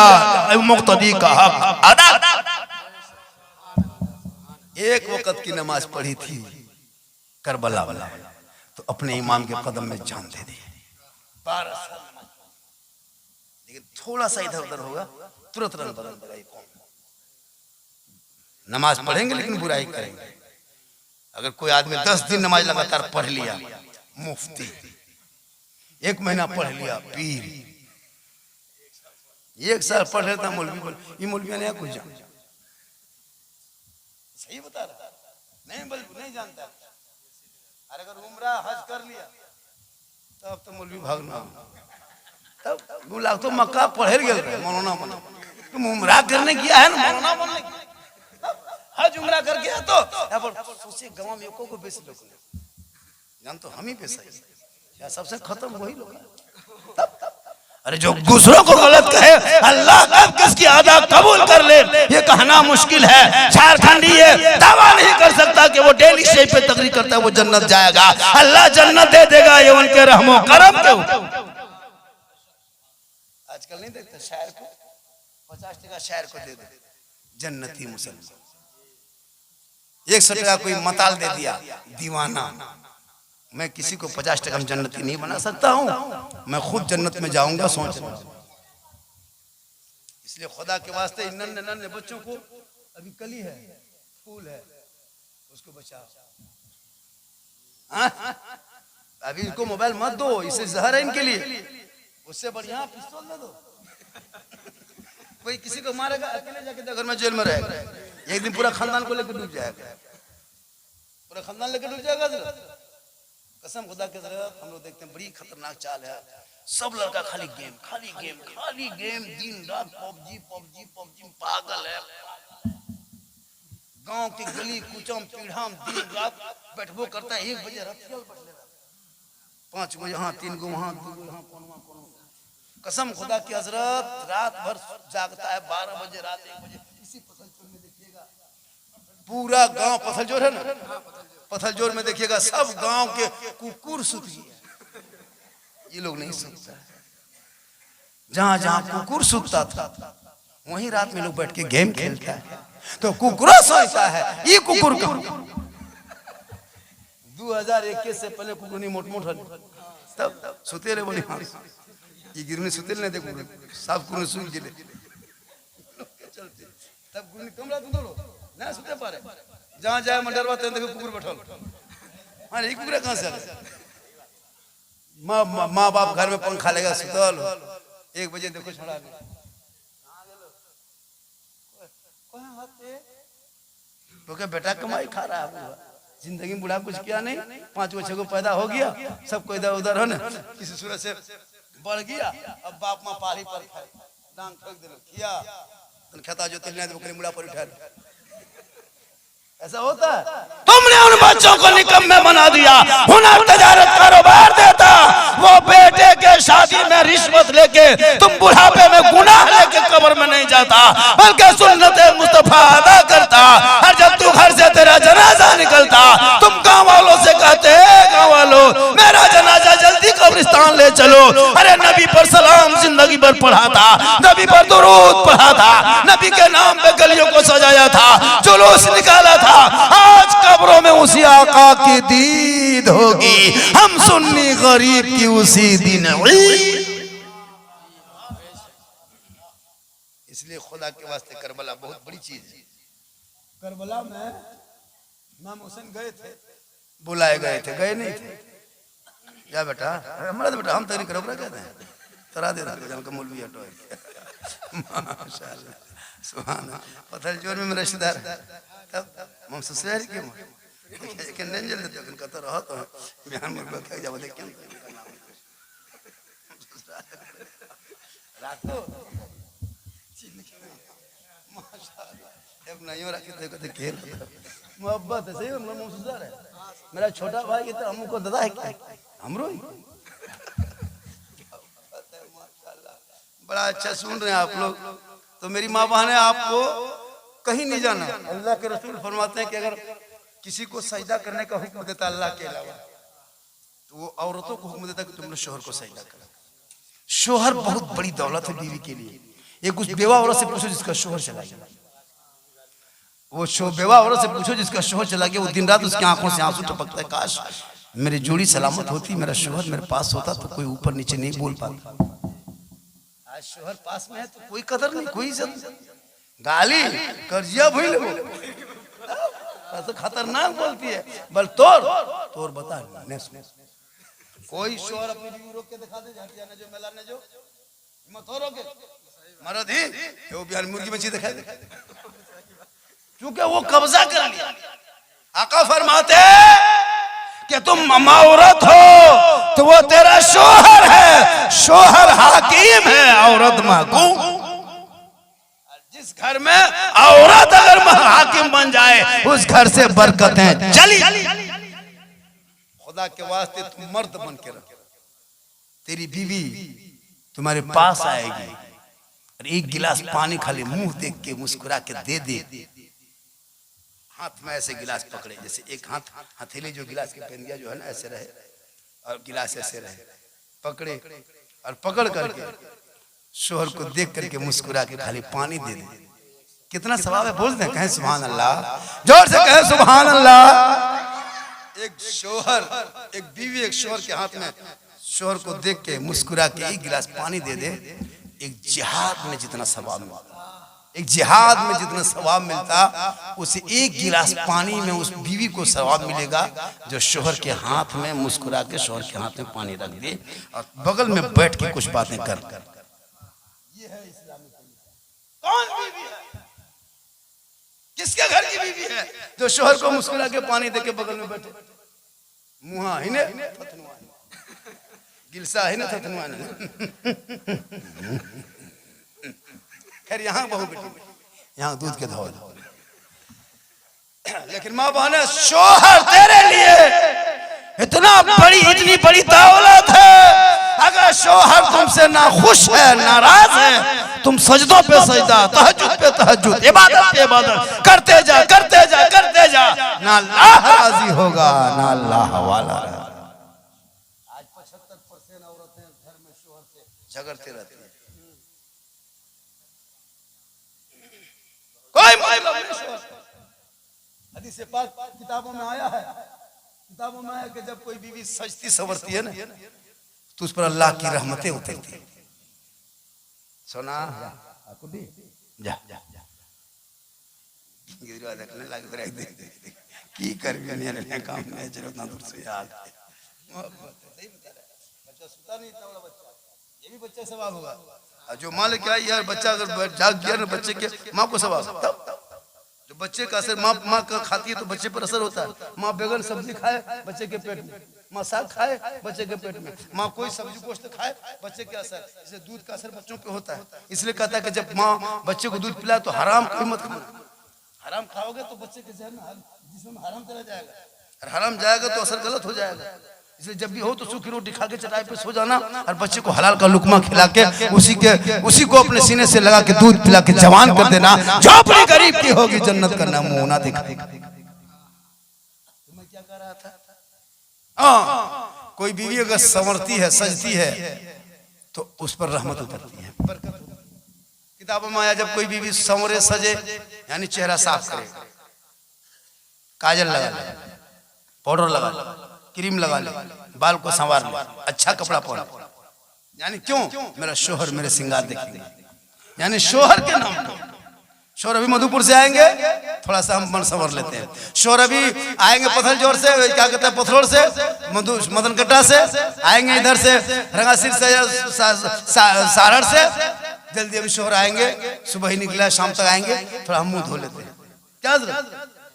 मुक्तदी का हक अदा। एक वक्त की नमाज पढ़ी थी करबला वाला, तो अपने इमाम के कदम में जान दे दी। 12 साल लेकिन थोड़ा सा इधर उधर होगा तुरंत रंग बदल देगा। नमाज पढ़ेंगे लेकिन बुराई करेंगे। अगर कोई आदमी 10 दिन नमाज लगातार पढ़ लिया मुफ्ती, 1 महीना पढ़ लिया पीर, 1 साल पढ़ लेता मौलवी, ये मौलवी नहीं कुछ जान, सही बता रहा नहीं जानता। अरे अगर उम्रा हज कर लिया तब तो मौलवी भागना, तब 2 लाख तो मक्का पढ़े गए मौलाना बना। तुम उम्रा करने किया है ना, मौलाना बनने किया, हज उम्रा कर गया तो सोचे गांव में को बेच लोग जान तो हम ही पैसा या सबसे खत्म वही लोग। अरे जो दूसरों को गलत कहे अल्लाह कब किसकी अदा कबूल कर ले ये कहना मुश्किल है। झारखंडी ये दावा नहीं कर सकता कि वो डेली स्टेज पे तकरीर करता है वो जन्नत जाएगा। अल्लाह जन्नत दे देगा ये उनके रहमो करम के ऊपर। आजकल नहीं देखते शायर को 50 टका शायर को दे दे जन्नती मुसलमान, 100 टका कोई मताल दे दिया दीवाना। मैं किसी को 50 टका में जन्नती नहीं बना सकता हूँ, मैं खुद जन्नत में जाऊंगा सोच रहा हूँ। इसलिए खुदा के वास्ते नन्हे नन्हे बच्चों को, अभी कली है फूल है उसको बचाओ। अभी इनको मोबाइल मत दो, इससे जहर है इनके लिए, उससे बढ़िया पिस्तौल दे दो। कोई किसी को मारेगा अकेले जाके घर में जेल में रहेगा, एक दिन पूरा खानदान को लेकर डूब जाएगा, पूरा खानदान लेकर डूब जाएगा। कसम खुदा के तरफ हम लोग देखते हैं बड़ी खतरनाक चाल है। सब लड़का खाली गेम खाली गेम खाली गेम, दिन रात पबजी पबजी पबजी में पागल है। गांव की गली कुचम पीढ़ाम दिन रात बैठबो करता है। 1 बजे रात 5 गो यहाँ 3 गो वहाँ 2 गो यहाँ कौन। कसम खुदा की हजरत रात भर जागता है, 12 बजे रात 1 बजे। इसी पथलजोर में देखिएगा पूरा गांव, पथलजोर है ना, पथलजोर में देखिएगा सब गांव के कुकुर सुत गए। ये लोग नहीं सुतता, जहां जहां कुकुर सुतता था वहीं रात में लोग बैठ के गेम खेलता है। तो कुकुर सोचता है ये कुकुर का 2021 से पहले कुकुर नहीं मोट तब सुते रहे बोली हाँ ये गिरने सुते नहीं देखो साफ कुकुर सुन गिरे चलते तब गुरनी कमरा दो ना सुते पारे जहां जाए मंडरवा तेरे देखो कुकुर बैठल। हाँ ये कुकुर कहां से आए? माँ बाप घर में पंखा लेगा सुतल 1 बजे देखो छोड़ा तो क्या बेटा कमाई खा रहा है, जिंदगी में बुढ़ा कुछ किया नहीं, 5 गो 6 गो पैदा हो गया, सबको इधर उधर है ना किसी सूरत से बढ़ गया। अब बाप माँ पाली पर डांग ठोक दे किया खाता जो तिल नहीं मुड़ा पर उठा, ऐसा होता है। तुमने उन बच्चों को निकम्मे बना दिया। हुनर तजारत कारोबार देता, वो बेटे के शादी में रिश्वत लेके तुम बुढ़ापे में गुनाह लेके कब्र में नहीं जाता बल्कि सुन्नत मुस्तफा अदा करता। और जब तू घर से तेरा जनाजा निकलता तुम गाँव वालों से कहते गाँव वालों मेरा जनाजा जल्दी कब्रिस्तान ले चलो। अरे नबी पर सलाम जिंदगी भर पढ़ा था, नबी पर दुरूद पढ़ा था, नबी के नाम पे गलियों को सजाया था, जुलूस निकाला था। आज कब कब्रों में उसी आका की दीद होगी, हम सुन्नी गरीब की उसी दिन। इसलिए खुदा के वास्ते करबला बहुत बड़ी चीज है। करबला में इमाम हुसैन गए थे, बुलाए गए थे, गए नहीं थे। जा बेटा, हमारा बेटा हम तक करबला कहते हैं, तरा दे जन का मौलवी हटो। माशाल्लाह सुभान अल्लाह। पत्थर जोर में मेरा रिश्तेदार तब हम ससुराल के कि नहीं जल्दी तो कन कहता रहा तो बिहार में क्या जा बोले क्या रातो माशाल्लाह। अब नहीं हो रखी देखो तो खेल मोहब्बत है, सही में ससुराल है मेरा छोटा भाई ये तो हमको दादा है क्या हमरो ही। बड़ा अच्छा सुन रहे हैं आप लोग। तो मेरी माँ बहन है, आपको कहीं नहीं जाना। अल्लाह के रसूल फरमाते हैं कि अगर किसी को सजदा करने का हुक्म देता अल्लाह के अलावा, तो वो औरतों को हुक्म देता कि तुमने शोहर को सजदा करो। शोहर बहुत बड़ी दौलत है बीवी के लिए। एक कुछ बेवा औरत से पूछो जिसका शोहर चला गया, वो बेवा औरत से पूछो जिसका शोहर चला गया, वो दिन रात उसकी आंखों से आंसू टपकता है, काश मेरी जोड़ी सलामत होती, मेरा शोहर मेरे पास होता तो कोई ऊपर नीचे नहीं बोल पाता। आज शोहर पास में है तो कोई कदर नहीं, कोई इज्जत, गाली कर्जिया भूल तो खतरनाक बोलती है। बल तोर बता कोई शोहर अपनी बीवी रोक के दिखा दे, ने जो मेला ने जो मत हो रोके मरद ही वो बिहार मुर्गी मछली दिखा दे, क्योंकि वो कब्जा कर लिया। आका फरमाते कि तुम औरत हो तो वो तेरा शोहर है, शोहर हाकिम है, औरत महकूम। जिस घर में औरत अगर हाकिम बन जाए उस घर से बरकतें चली। खुदा के वास्ते तुम मर्द बन के रहो, तेरी बीवी तुम्हारे पास आएगी और एक गिलास पानी खाली मुंह देख के मुस्कुरा के दे दे, हाथ में ऐसे गिलास पकड़े, जैसे एक हाथ हथेली जो गिलास के पेंदिया जो है ना ऐसे रहे और गिलास ऐसे रहे, पकड़े और पकड़ करके शोहर को देख करके मुस्कुरा के खाली पानी दे दे। कितना सवाब है, बोल दें, कहें सुभान अल्लाह, जोर से कहें सुभान अल्लाह। एक शोहर, एक बीवी एक शोहर के हाथ में शोहर को देख के मुस्कुरा के एक गिलास पानी दे दे, एक जिहाद में जितना सवाब मिलता, एक जिहाद में जितना सवाब मिलता उसे एक गिलास पानी में उस बीवी को सवाब मिलेगा जो शोहर के हाथ में मुस्कुरा के शोहर के हाथ में पानी रख दे और बगल में बैठ के कुछ बातें कर। ये है इस्लामी। कौन बीवी है, किसके घर की बीवी है जो शोहर को मुस्कुरा के पानी दे के बगल में बैठे? मुहा ही ने गिलसा ही ना थतनुआ ने। खैर यहाँ बहु बेटी, यहाँ दूध के धौल, लेकिन माँ बहन शोहर तेरे लिए इतनी बड़ी दौलत है। अगर शोहर तुमसे ना खुश है, नाराज है, तुम सजदों पे सजदा, तहज्जुद पे तहज्जुद, इबादत पे इबादत करते जा करते जा करते जा, ना अल्लाह राजी होगा ना अल्लाह वाला। आज 75% औरतें घर में शोहर से झगड़ते रहती हैं, कोई मतलब नहीं। हदीस पाक किताबों में आया है, किताबों में आया कि जब कोई बीवी सजती संवरती है ना तो उस पर अल्लाह की रहमतें उतरती। सोना जा जा जा गिरवा देखने लग रहा है की कर भी नहीं रहने काम में जरूरत ना दूर से याद मोहब्बत सही बता रहा है। बच्चा सुता नहीं इतना बड़ा बच्चा, ये भी बच्चा सवाब होगा। और जो माँ लेके आई यार बच्चा अगर जाग गया ना बच्चे के, माँ को सवाब। तब जो बच्चे का असर माँ का खाती है तो बच्चे पर असर होता है। माँ बैगन सब्जी खाए बच्चे के पेट में, माँ साग खाए बच्चे के पेट में, माँ कोई सब्जी गोश्त खाए बच्चे के असर, इसलिए दूध का असर बच्चों पे होता है। इसलिए कहता है कि जब माँ बच्चे को दूध पिलाए तो हराम कोई मत खाना। हराम खाओगे तो बच्चे के जहन में जिसमें हराम चला जाएगा, और हराम जाएगा तो असर गलत हो जाएगा। इसलिए जब भी हो तो सूखी रोटी खा के चटाई पे सो जाना और बच्चे को हलाल का लुकमा खिला के उसी को अपने सीने से लगा के दूध पिला के जवान कर देना। झोपड़ी गरीब की होगी जन्नत का नाम मुंह ना दिखा। मैं क्या कह रहा था, कोई बीवी अगर संवरती है सजती है तो उस पर रहमत उतरती है, बरकत। किताबों में आया जब कोई बीवी संवरे सजे यानी चेहरा साफ करे काजल लगा ले, पाउडर लगा ले, क्रीम लगा ले, बाल को संवार ले, अच्छा कपड़ा पहन। यानी क्यों? मेरा शोहर मेरे श्रृंगार देखेंगे। यानी शोहर के नाम पर। शोहर अभी मधुपुर से आएंगे, थोड़ा सा हम मन संवर लेते हैं। शोहर अभी आएंगे पत्थर जोर से, क्या कहते हैं, पथरोड़ से, मदन कट्टा से आएंगे, इधर से रंगासिर से, सारड़ से। जल्दी अभी शोहर आएंगे, सुबह ही निकला, शाम तक आएंगे। थोड़ा हम मुंह धो लेते हैं, क्या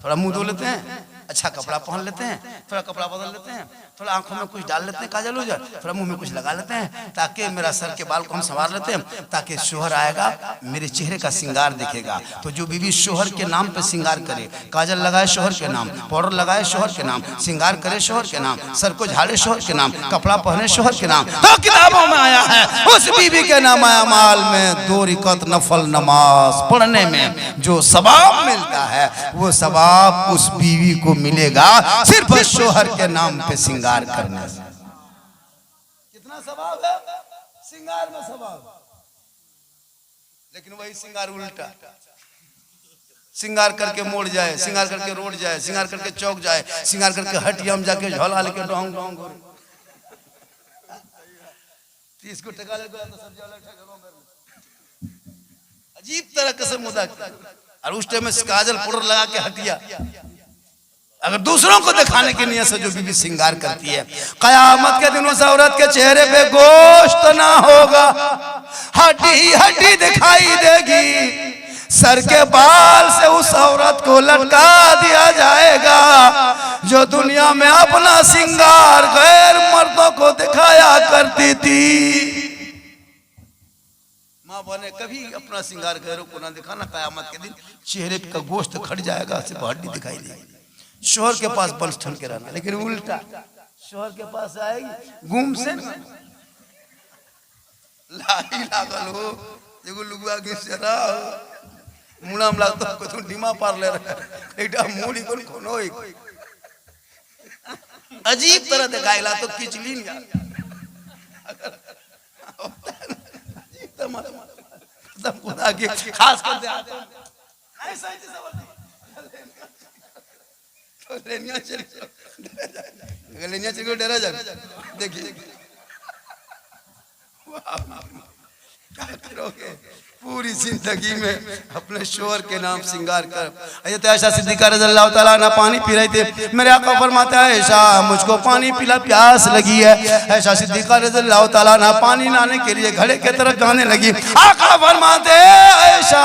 थोड़ा मुंह धो लेते हैं, अच्छा कपड़ा पहन लेते हैं, थोड़ा कपड़ा बदल लेते हैं, थोड़ा आंखों में कुछ डाल लेते हैं, काजल उजल, थोड़ा मुंह में कुछ लगा लेते हैं, ताकि मेरा सर के बाल को हम संवार लेते हैं, ताकि शोहर आएगा मेरे चेहरे का श्रृंगार दिखेगा। तो जो बीवी शोहर के नाम पे श्रृंगार करे, काजल लगाए शोहर के नाम, पाउडर लगाए शोहर के नाम, श्रृंगार करे शोहर के नाम, सर को झाड़े शोहर के नाम, कपड़ा पहने शोहर के नाम, तो किताबों में आया है उस बीवी के नाम आया माल में 2 रकात नफल नमाज पढ़ने में जो सवाब मिलता है, वो सवाब उस बीवी को मिलेगा सिर्फ शोहर के नाम पे श्रृंगार करने से। कितना सवाब है श्रृंगार में सवाब। लेकिन वही श्रृंगार उल्टा, श्रृंगार करके मोड़ जाए, श्रृंगार करके रोड जाए, श्रृंगार करके चौक जाए, श्रृंगार करके हटिया में जाके झोला लेके डोंग डोंग करे, 30 को टका लेके आता सब्जी वाला ठेका में। अजीब तरह से मुदा। और उस टाइम में काजल पाउडर लगा के हटिया। अगर दूसरों को दिखाने की नियत से जो बीवी श्रृंगार करती है, कयामत के दिन उस औरत के चेहरे पे गोश्त ना होगा, हड्डी हड्डी दिखाई देगी। सर के बाल से उस औरत को लटका दिया जाएगा जो दुनिया में अपना श्रृंगार गैर मर्दों को दिखाया करती थी। माँ बने कभी अपना श्रृंगार गैरों को ना दिखाना, कयामत के दिन चेहरे का गोश्त खट जाएगा, सिर्फ हड्डी दिखाई देगी। शोहर के पास बंस ठन के रहना, लेकिन उल्टा शोहर के पास आएगी घूम से लाई लागल हो, एगो लुगुआ के सेरा मुड़ा में लागतो को तुम डिमा पार ले रहा एटा मूड़ी कोन कोनो होई। अजीब तरह दिखाइला तो किचलीन यार, अजीब तमाम सब खुदा के खास कर दे ऐसा ही सब तो लेनिया चल डरा जा। देखिए क्या करोगे पूरी जिंदगी में अपने शोहर के नाम श्रृंगार कर। हज़रत आयशा सिद्दीक़ा रज़ियल्लाहु ताला अन्हा पानी पी रही थी, मेरे आका फरमाते हैं आयशा मुझको पानी पिला, प्यास लगी है। आयशा सिद्दीक़ा रज़ियल्लाहु ताला अन्हा पानी लाने के लिए घड़े की तरफ जाने लगी। आका फरमाते हैं आयशा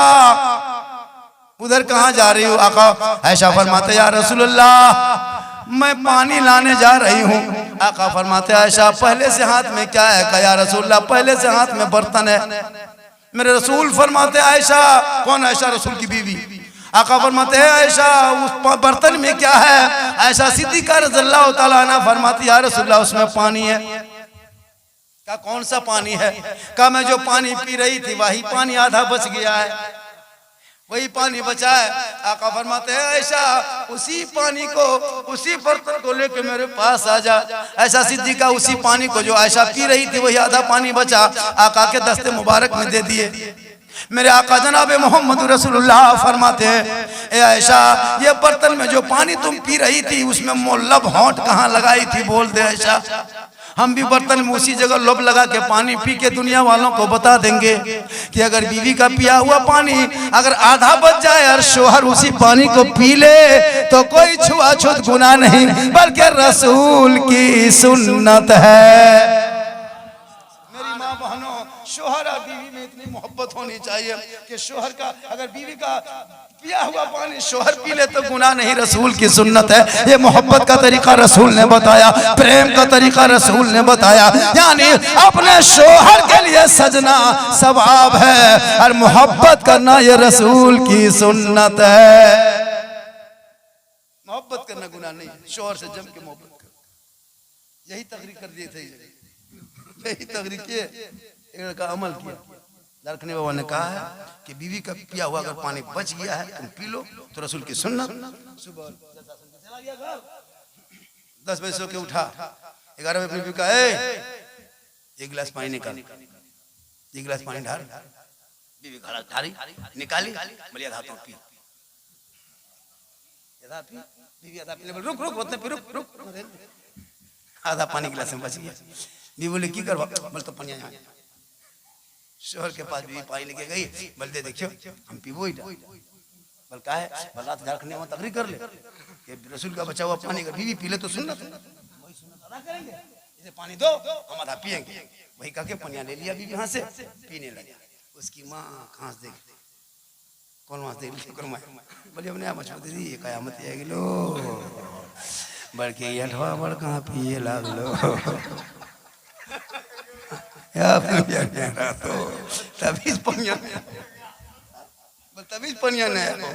उधर कहाँ जा रही हो? आका आयशा फरमाते या रसूलुल्लाह मैं पानी लाने जा रही हूँ। आका फरमाते आयशा पहले से हाथ में क्या है? कहा या रसूलुल्लाह पहले से हाथ में बर्तन है। मेरे रसूल फरमाते आयशा, कौन? आयशा रसूल की बीवी। आका फरमाते हैं आयशा उस बर्तन में क्या है? आयशा सिद्दीक़ा रज़ियल्लाहु ताला अन्हा फरमाती या रसूलुल्लाह उसमें पानी है। क्या कौन सा पानी है? कहा मैं जो पानी पी रही थी वही पानी आधा बच गया है, वही पानी बचा है। आका फरमाते हैं आयशा उसी पानी को, उसी बर्तन को लेके मेरे पास आ जा। ऐसा सिद्दीक़ा उसी पानी को जो आयशा पी रही थी वही आधा पानी बचा, आका के दस्ते मुबारक में दे दिए। मेरे आका जनाब मोहम्मद रसूलुल्लाह फरमाते हैं ए आयशा ये बर्तन में जो पानी तुम पी रही थी उसमें मोलब होंठ कहाँ लगाई थी? बोल दे आयशा। हम भी बर्तन में उसी जगह लोभ लगा के पानी पी के दुनिया वालों को बता देंगे कि अगर बीवी का पिया हुआ पानी अगर आधा बच जाए और शोहर उसी पानी को पी ले तो कोई छुआछूत गुनाह नहीं बल्कि रसूल की सुन्नत है। मेरी माँ बहनों, शोहर और बीवी में इतनी मोहब्बत होनी चाहिए कि शोहर का अगर बीवी का पिया हुआ पानी शोहर पी ले तो गुनाह नहीं, रसूल की सुन्नत है। ये मोहब्बत का तरीका रसूल ने बताया, प्रेम का तरीका रसूल ने बताया। यानी अपने शोहर के लिए सजना सवाब है और मोहब्बत करना ये रसूल की सुन्नत है। मोहब्बत करना गुनाह नहीं, शोहर से जम के मोहब्बत कर। यही तकरीर कर दिए थे, यही तकरीर किए का अमल किया। लड़कने बाबा ने कहा है कि बीवी का पिया हुआ अगर पानी बच गया है तुम पी लो तो रसूल की सुन्नत। सुबह 10 बजे सो के उठा, 11 बजे अपनी बीवी का एक गिलास पानी निकाल, 1 गिलास पानी ढाल। बीवी खड़ा ढारी निकाली, बोलिए हाथों पी। आधा पी, बीवी आधा पीने बोले रुक रुक उतने पी रुक रुक, आधा पानी गिलास में बच गया। बीवी बोले की करवा, बोल तो पानी यहाँ। शोहर के पास बीवी पानी लेके गई, बोलते देखियो हम पीबो ही बोल का है, बोल रात झारखंड में तकरीर कर ले कि रसूल का बचा हुआ पानी का बीवी पी ले तो सुनना, वही सुनना अदा करेंगे, इसे पानी दो हम आधा पिएंगे। वही कह के पनिया ले लिया बीवी यहाँ से, पीने लगा। उसकी माँ खांस देख, कौन मांस देख बोले हमने मछली दीदी ये कयामत है लो बढ़ के अठवा बढ़ कहाँ पिए लाग लो तो तभी पनिया तभी पनिया नहीं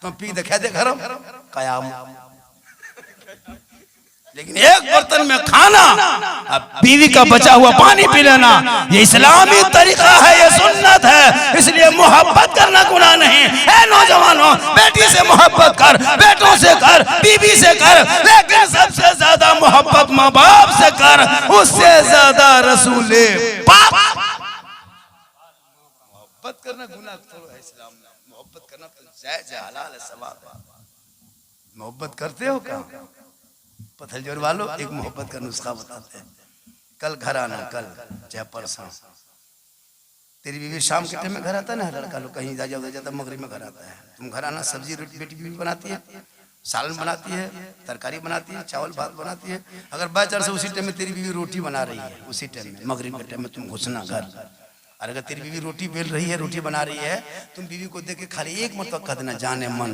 तुम पी देखा दे घर कयामत। लेकिन एक बर्तन में खाना, अब बीवी का बचा हुआ पानी पी लेना, ये इस्लामी तरीका है, ये सुन्नत है। इसलिए मोहब्बत करना गुनाह नहीं है। नौजवानों, बेटी से मोहब्बत कर, बेटों से कर, बीवी से कर, लेकिन सबसे ज्यादा मोहब्बत माँ बाप से कर, उससे ज्यादा रसूले पाक। मोहब्बत करना गुनाह थोड़ा है इस्लाम में, मोहब्बत करना तो जायज है, हलाल है, सवाब। मोहब्बत करते हो क्या पत्थर वालों? एक मोहब्बत का नुस्खा बताते हैं। कल घर आना, कल चाहे परसों, तेरी बीवी शाम के टाइम में घर आता है ना, लड़का लोग कहीं जा जाता मगरिब में घर आता है, तुम घर आना, सब्जी रोटी बेटी बीवी बनाती है, सालन बनाती है, तरकारी बनाती है, चावल भात बनाती है। अगर बाय चांस उसी टाइम में तेरी बीवी रोटी बना रही है, उसी टाइम में मगरिब के टाइम में तुम घुसना घर। और अगर तेरी बीवी रोटी बेल रही है, रोटी बना रही है, तुम बीवी को देख के खाली एक मतलब कह देना, जाने मन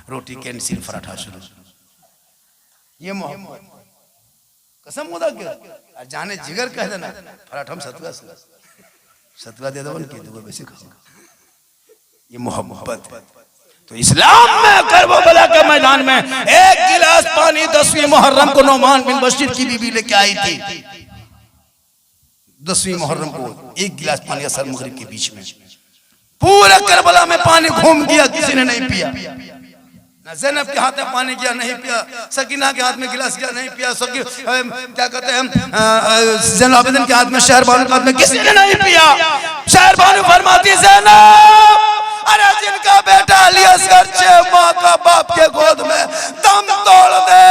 रोटी कैंसिल, पराठा शुरू। ये मोहब्बत कसम खुदा के, और जाने जिगर कह देना पराठा सतुआ सतुआ दे दो उनकी तो वैसे खाऊंगा। ये मोहब्बत। तो इस्लाम में करबला के मैदान में एक गिलास पानी 10वीं मुहर्रम को नौमान बिन बशीर की बीवी लेके आई थी। 10वीं मुहर्रम को एक गिलास पानी असर मगरिब के बीच में, पूरे करबला में पानी घूम गया, किसी ने नहीं पिया। ज़ैनब के हाथ में पानी किया, नहीं पिया। सकीना के हाथ में गिलास किया, नहीं पिया। क्या कहते हैं, ज़ैनुल आबिदीन के हाथ में, शहरबानू के हाथ में, किसी ने नहीं पिया। शहरबानू फरमाती ज़ैनब, अरे जिनका बेटा अली असगर 6 माह का बाप के गोद में दम तोड़ दे,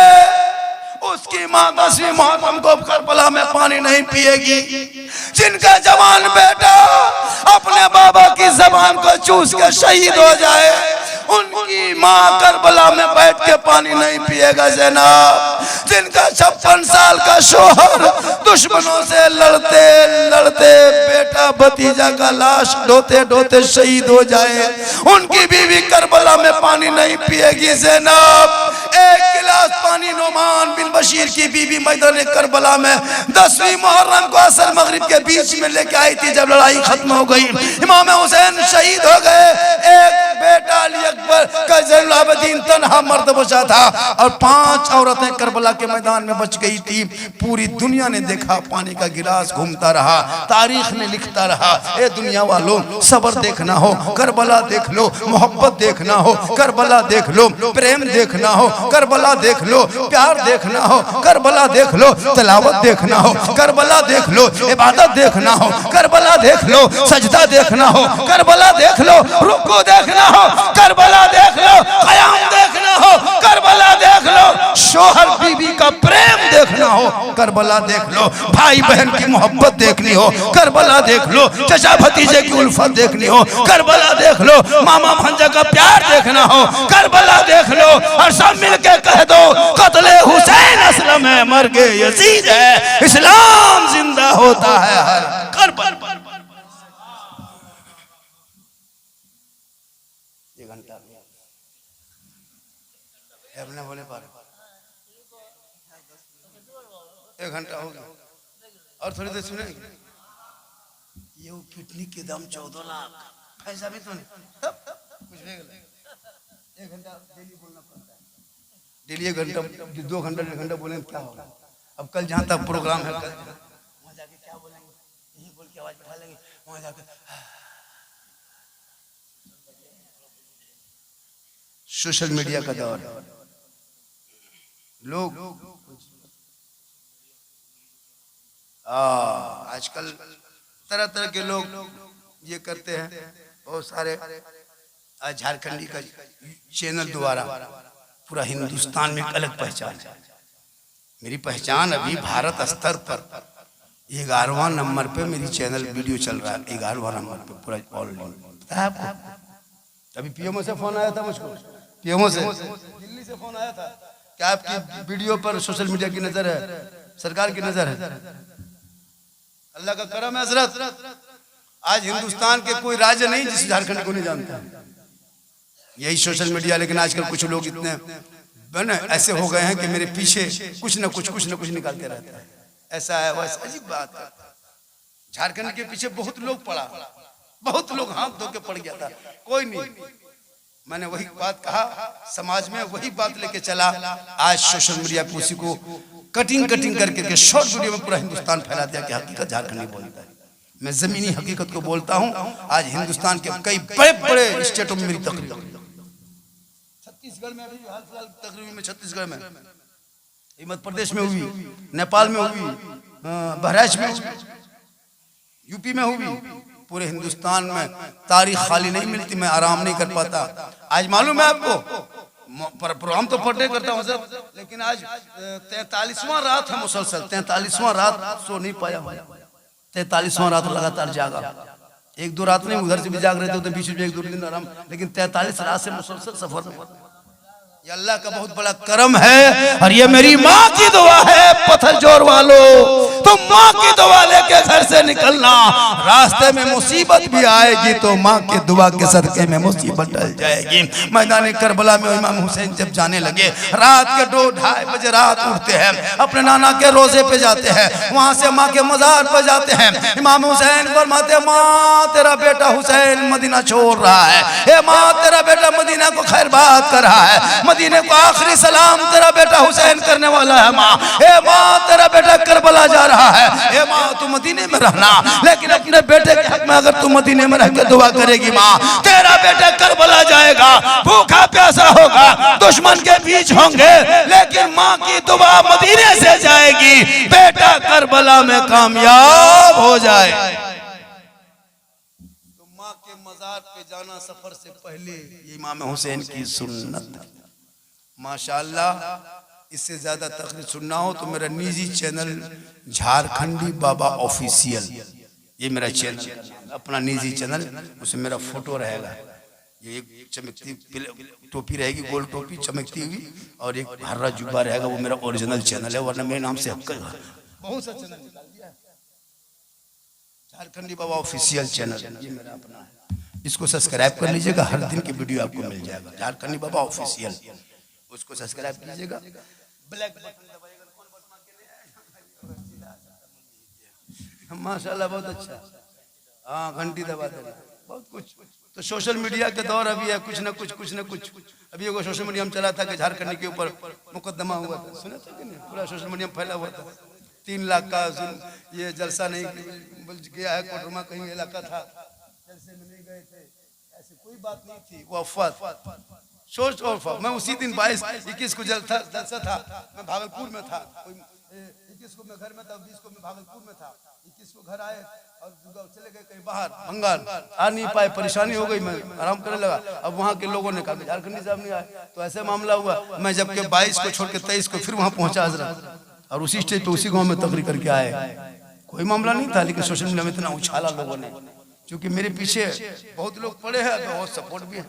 उसकी माँ 10वीं मुहर्रम को करबला में पानी नहीं पिएगी। जिनका जवान बेटा अपने बाबा की जबान को चूस के शहीद हो जाए, उनकी माँ करबला में बैठ के पानी नहीं पिएगा ज़ैनब। जिनका 56 साल का शोहर दुश्मनों से लड़ते लड़ते बेटा भतीजा का लाश ढोते ढोते शहीद हो जाए, उनकी बीवी करबला में पानी नहीं पिएगी ज़ैनब। एक गिलास पानी नौमान बिन बशीर की बीवी मैदान करबला में 10वीं मुहर्रम को असर मगरिब के बीच में लेके आई थी। जब लड़ाई खत्म हो गई, इमाम हुसैन शहीद हो गए, एक बेटा अली अकबर का ज़ैनुल आबिदीन तन्हा मर्द बचा था और 5 औरतें करबला के मैदान में बच गई थी। पूरी दुनिया ने देखा, पानी का गिलास घूमता रहा, तारीख ने लिखता रहा। ए दुनिया वालों, सब्र देखना हो करबला देख लो, मोहब्बत देखना हो करबला देख लो, प्रेम देखना हो करबला देख लो, प्यार देखना हो करबला देख लो, तिलावत देखना हो करबला देख लो, इबादत देखना हो करबला देख लो, सजदा देखना हो करबला देख लो, रुकू देखना हो करबला देख लो, क़याम देखना हो करबला देख लो, शोहर बीवी का प्रेम देखना हो करबला देख लो, भाई बहन की मोहब्बत देखनी हो करबला देख लो, चचा भतीजे की उल्फत देखनी हो करबला देख लो, मामा भांजा का प्यार देखना हो करबला देख लो, और सब मिलके कह दो कत्ले हुसैन असलम है, मर गए यजीद है, इस्लाम जिंदा होता है हर करबला। ये घंटा अपने बोले पर 1 घंटा हो गया और थोड़ी देर सुने। ये किडनी के दाम 14 लाख, पैसा भी तो नहीं, तब कुछ नहीं। 1 घंटा डेली बोलना पड़ता है, डेली 1 घंटा 2 घंटा 1 घंटा बोलेंगे क्या होगा। अब कल जहाँ तक प्रोग्राम है, कल वहाँ जाके क्या बोलेंगे, यही बोल के आवाज बढ़ा लेंगे, वहाँ जाके सोशल मीडिया का दौर, लोग आजकल तरह तरह के लोग ये करते हैं, बहुत सारे आज झारखंडी का चैनल द्वारा पूरा हिंदुस्तान में एक अलग पहचान है। मेरी पहचान अभी भारत स्तर पर 11वां नंबर पे मेरी चैनल वीडियो चल रहा है। 11वां नंबर पे पूरा ऑल पता है आपको। अभी पीएमओ से फोन आया था मुझको, पीएमओ से दिल्ली से फोन आया था कि आपकी वीडियो पर सोशल मीडिया की नजर है, सरकार की नजर है। अल्लाह का करम है हजरत, आज हिंदुस्तान के कोई राज्य नहीं जिस झारखंड को नहीं जानता। यही सोशल मीडिया, लेकिन आजकल कुछ लोग इतने ऐसे हो गए हैं कि मेरे पीछे कुछ न कुछ निकालते रहते हैं। ऐसा है वैसा, अजीब बात है। झारखंड के पीछे बहुत लोग पड़ा, बहुत लोग हाथ धो के पड़ गया था, कोई नहीं। मैंने वही बात कहा, समाज में वही बात लेके चला। आज सोशल मीडिया पे उसी को कटिंग करके शॉर्ट वीडियो में पूरा हिंदुस्तान फैला दिया कि हकीकत झारखंड नहीं बोलता है। मैं जमीनी हकीकत को बोलता हूँ। आज हिंदुस्तान के कई बड़े स्टेटों में मेरी तकरीर, छत्तीसगढ़ में अभी हाल फिलहाल तकरीर में, छत्तीसगढ़ में, मध्य प्रदेश में हुई, नेपाल में हुई, बहराइच में हुई, यूपी में हुई। पूरे हिंदुस्तान में तारीख खाली नहीं मिलती, मैं आराम नहीं कर पाता। आज मालूम है आपको, प्रोग्राम तो पढ़ने करता हूँ सर, लेकिन आज 43वां रात है मुसलसल, 43वां रात सो नहीं पाया। 43वां रात लगातार जागा, 1-2 रात नहीं, उधर से भी जाग रहे थे, बीच में 1-2 दिन आराम, लेकिन 43 रात से मुसलसल सफर में। ये अल्लाह का बहुत बड़ा करम है। और ये मेरी माँ की दुआ है, पत्थर जोर वालों, तो माँ की दुआ लेके घर से निकलना। रास्ते में मुसीबत भी आएगी तो माँ की दुआ के सदके में मुसीबत टल जाएगी। मैदान करबला में इमाम हुसैन जब जाने लगे, रात के 2-2:30 बजे रात उठते हैं, अपने नाना के रोजे पे जाते हैं, वहां से माँ के मजार पे जाते हैं। इमाम हुसैन फरमाते, माँ तेरा बेटा हुसैन मदीना छोड़ रहा है, ए माँ तेरा बेटा मदीना को खैर बात कर रहा है, मदीने को आखिरी सलाम तेरा बेटा हुसैन करने वाला है। माँ, ए माँ तेरा बेटा करबला जा रहा है, ए माँ तू मदीने में रहना, लेकिन अपने बेटे के हक में अगर तू मदीने में रह के दुआ करेगी माँ, तेरा बेटा करबला जाएगा, भूखा प्यासा होगा, दुश्मन के बीच होंगे, लेकिन माँ की दुआ मदीने से जाएगी, बेटा करबला में कामयाब हो जाए। तो माँ के मजार पे जाना सफर से पहले ये इमाम हुसैन की सुन्नत है। माशाअल्लाह, इससे ज्यादा तकरीर सुनना हो तो मेरा निजी चैनल झारखंडी बाबा ऑफिशियल, ये मेरा चैनल, अपना निजी चैनल, उसमें मेरा फोटो रहेगा। ये एक चमकती टोपी रहेगी, गोल टोपी चमकती हुई, और एक हरा जुब्बा रहेगा, वो मेरा ओरिजिनल चैनल है, वरना मेरे नाम से बहुत सा चैनल निकाल दिया। झारखंडी बाबा ऑफिशियल चैनल, ये मेरा अपना है, इसको सब्सक्राइब कर लीजिएगा, हर दिन की वीडियो आपको मिल जाएगा। झारखंडी बाबा ऑफिशियल, उसको सब्सक्राइब कीजिएगा, ब्लैक बटन दबाइएगा, कौन बटन के लिए माशाल्लाह बहुत अच्छा, हाँ घंटी दबा देना, बहुत कुछ। तो सोशल मीडिया के दौर अभी है, कुछ न कुछ। अभी एगो सोशल मीडिया में चला था कि झारखंड के ऊपर मुकदमा हुआ था, सुना था कि नहीं? पूरा सोशल मीडिया में फैला हुआ था, 3 लाख का ये जलसा नहीं गया है, कोटरमा कहीं इलाका था, जलसे में नहीं गए थे, ऐसी कोई बात नहीं थी, वो अफवाह सोच और मैं उसी दिन 22-21 को जलसा था, मैं भागलपुर में था, 21 को मैं घर में था, 20 को मैं भागलपुर में था, 21 को घर आए और चले गए कहीं बाहर बंगाल, आ नहीं पाए, परेशानी हो गई, मैं आराम करने लगा। अब वहाँ के लोगों ने कहा कि झारखंडी साहब नहीं आए, तो ऐसे मामला हुआ। मैं जबकि 22 को छोड़ के 23 को फिर वहाँ पहुंचा हजरत, और उसी स्टेज पे उसी गाँव में तकरीर करके आए। कोई मामला नहीं था, लेकिन सोशल मीडिया में इतना उछाला लोगों ने, क्योंकि मेरे पीछे बहुत लोग पड़े हैं, बहुत सपोर्ट भी है,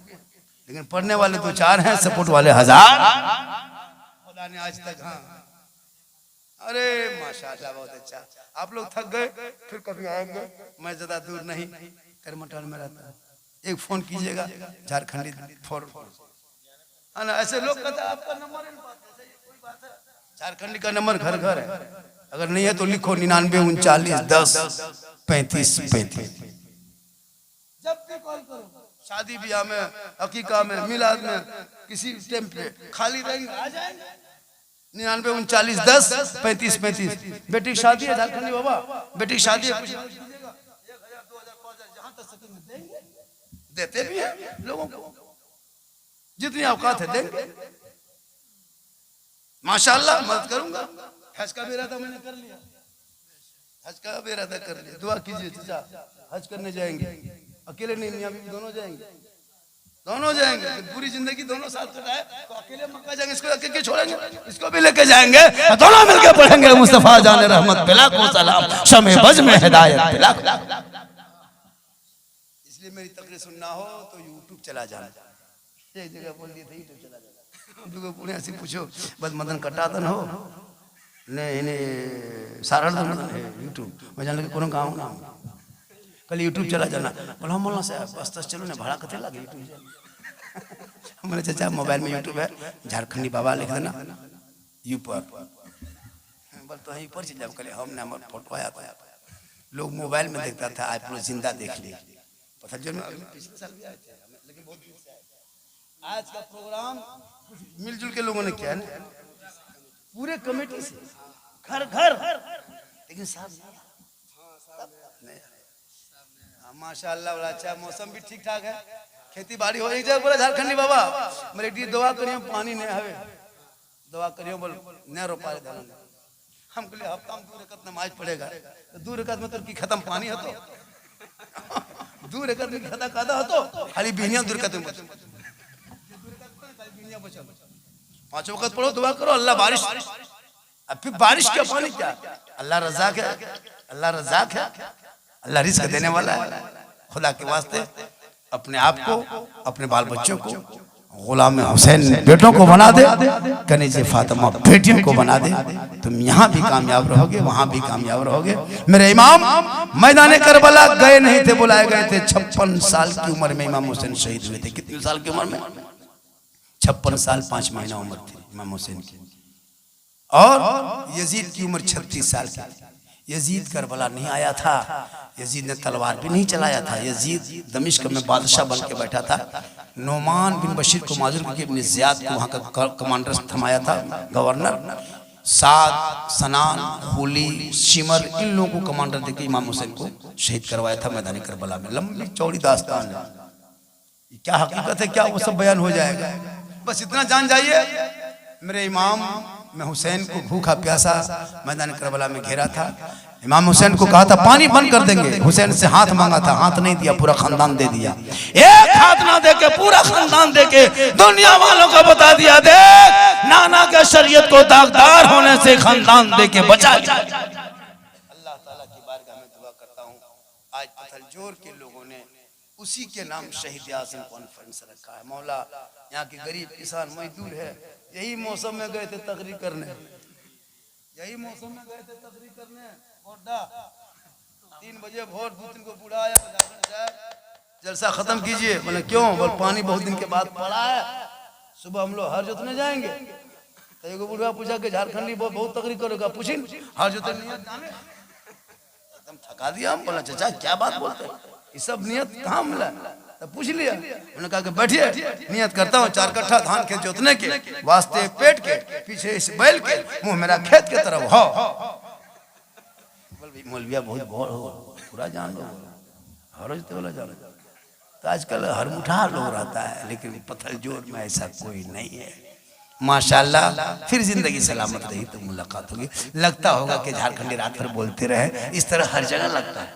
लेकिन पढ़ने वाले 2-4 हैं, सपोर्ट वाले 1000 खुदा ने आज तक। हाँ अरे माशाल्लाह बहुत अच्छा। आप लोग थक गए, फिर कभी आएंगे, मैं ज्यादा दूर नहीं, करमटाल में रहता है, एक फोन कीजिएगा, झारखंडी फॉर है ना। ऐसे लोग कहते हैं आपका नंबर है, झारखंडी का नंबर घर घर है, अगर नहीं है तो लिखो 99 39 10 35 35। जब भी कॉल करो, शादी ब्याह में, अकीका में, मिलाद में, किसी टाइम पे खाली रहेंगे, आ जाएंगे। 99 39 10 35 35। बेटी की शादी है झारखंडी बाबा, बेटी की शादी है, 1000 2000 5000 जहां तक सकेंगे देंगे, देते भी हैं लोगों को, जितनी औकात है देंगे। माशाल्लाह मदद करूंगा। हज का भी इरादा मैंने कर लिया, हज का भी इरादा कर लिया, दुआ कीजिए चाचा, हज करने जाएंगे, अकेले नहीं, मियां बीवी दोनों जाएंगे। दोनों जाएंगे, पूरी जिंदगी दोनों साथ कटाए तो अकेले मक्का जाएंगे, इसको अकेले छोड़ेंगे, इसको भी लेके जाएंगे, दोनों मिलके पढ़ेंगे मुस्तफा जाने रहमत पिला को सलाम शमे बज में हिदायत पिला। इसलिए मेरी तकरीर सुनना हो तो यूट्यूब चला जाना। एक जगह बोल दिए थे यूट्यूब चला जाना, दुगो पुणे से पूछो बस मदन कटादन हो ने इने सारण यूट्यूब मैं जान लगे कोनो गाँव ना कल यूट्यूब चला जाना। बोला मोला से बस चलो ना भाड़ा कते लगे यूट्यूब मैंने चाचा मोबाइल में यूट्यूब है झारखंडी बाबा लिख देना यू पर बोल तो यहीं पर चल कल हम ना फोटो आया था लोग मोबाइल में देखता था आज पूरा जिंदा देख लिए पता जो पिछले साल भी आए थे लेकिन बहुत दिन से आए। आज का प्रोग्राम मिलजुल के लोगों ने किया ना पूरे कमेटी से घर घर लेकिन साहब माशाअल्लाह बड़ा अच्छा मौसम भी ठीक ठाक है खेती बाड़ी हो एक जगह बोला झारखंडी बाबा मेरे डी दवा करियो पानी नहीं हवे दवा करियो बोल नहीं रो पाए धान हम के लिए हफ्ता में 2 रकात नमाज पड़ेगा तो 2 रकात में तो की खत्म पानी हो तो 2 रकात में खत्म कादा हो तो खाली बिनिया 2 रकात में 2 रकात बिनिया बचा 5 वक्त पढ़ो दुआ करो अल्लाह बारिश अब फिर बारिश का पानी क्या अल्लाह रज़ाक है अल्लाह रज़ाक है अल्लाह रिज़्क देने वाला है। खुदा के वास्ते अपने आप को अपने बाल बच्चों को गुलाम हुसैन बेटों को बना दे कनीज़े फातिमा बेटियों को बना दे तुम यहाँ भी कामयाब रहोगे वहाँ भी कामयाब रहोगे। मेरे इमाम मैदान करबला गए नहीं थे बुलाए गए थे 56 साल की उम्र में इमाम हुसैन शहीद हुए थे। कितने साल की उम्र में 56 साल 5 महीना उम्र थी इमाम हुसैन की और यजीद की उम्र 36 साल की। यजीद करबला नहीं आया था यजीद ने तलवार भी नहीं चलाया था यजीद दमिश्क में बादशाह बन के बैठा था। नोमान बिन बशीर को माजूर करके इब्न ज़ियाद को वहाँ का कमांडर थमाया था गवर्नर। साद सनान हुली शिमर इन लोगों को कमांडर देके इमाम हुसैन को शहीद करवाया था मैदान करबला में। लंबी चौड़ी दास्तान है क्या हकीकत है क्या वो सब बयान हो जाएगा। बस इतना जान जाइए मेरे इमाम मैं हुसैन को भूखा प्यासा मैदान करबला में घेरा था। इमाम हुसैन को कहा था पानी बंद कर देंगे हुसैन से हाथ मांगा था हाथ नहीं दिया पूरा खानदान दे दिया। एक हाथ ना देके पूरा खानदान देके दुनिया वालों को बता दिया देख नाना के शरीयत को दागदार होने से खानदान देके बचा। अल्लाह ताला की बारगाह में दुआ करता हूँ आज पथलजोर के लोगों ने उसी के नाम शहीद आज़म कॉन्फ्रेंस रखा है। मौला यहाँ के गरीब किसान मजदूर है यही मौसम में गए थे तकरीर करने यही मौसम में गए थे तकरीर करने 3 बजे वोट बूथ को बुलाया जलसा खत्म कीजिए। बोले क्यों बोल पानी बहुत दिन के बाद पड़ा है सुबह हम लोग हर जोतने जाएंगे तो एगो बुढ़वा पूछा कि झारखंडी बहुत तकरीर करोगा पूछिन हर जोतने नियत जाने एकदम थका दिया हम। बोला चाचा क्या बात बोलते ये सब नियत कहाँ मिला तो पूछ लिया। उन्होंने कहा कि बैठिए नियत करता हूँ 4 कट्ठा धान के जोतने के वास्ते पेट के पीछे इस बैल के मुंह मेरा खेत के तरफ हो। मौलविया बहुत पूरा जान लो हर वाला जान तो आजकल हर मुठा लोग रहता है लेकिन पथलजोर में ऐसा कोई नहीं है। माशाल्लाह फिर जिंदगी सलामत रही तो मुलाकात होगी। लगता होगा कि झारखंडी रात भर बोलते रहे इस तरह हर जगह लगता है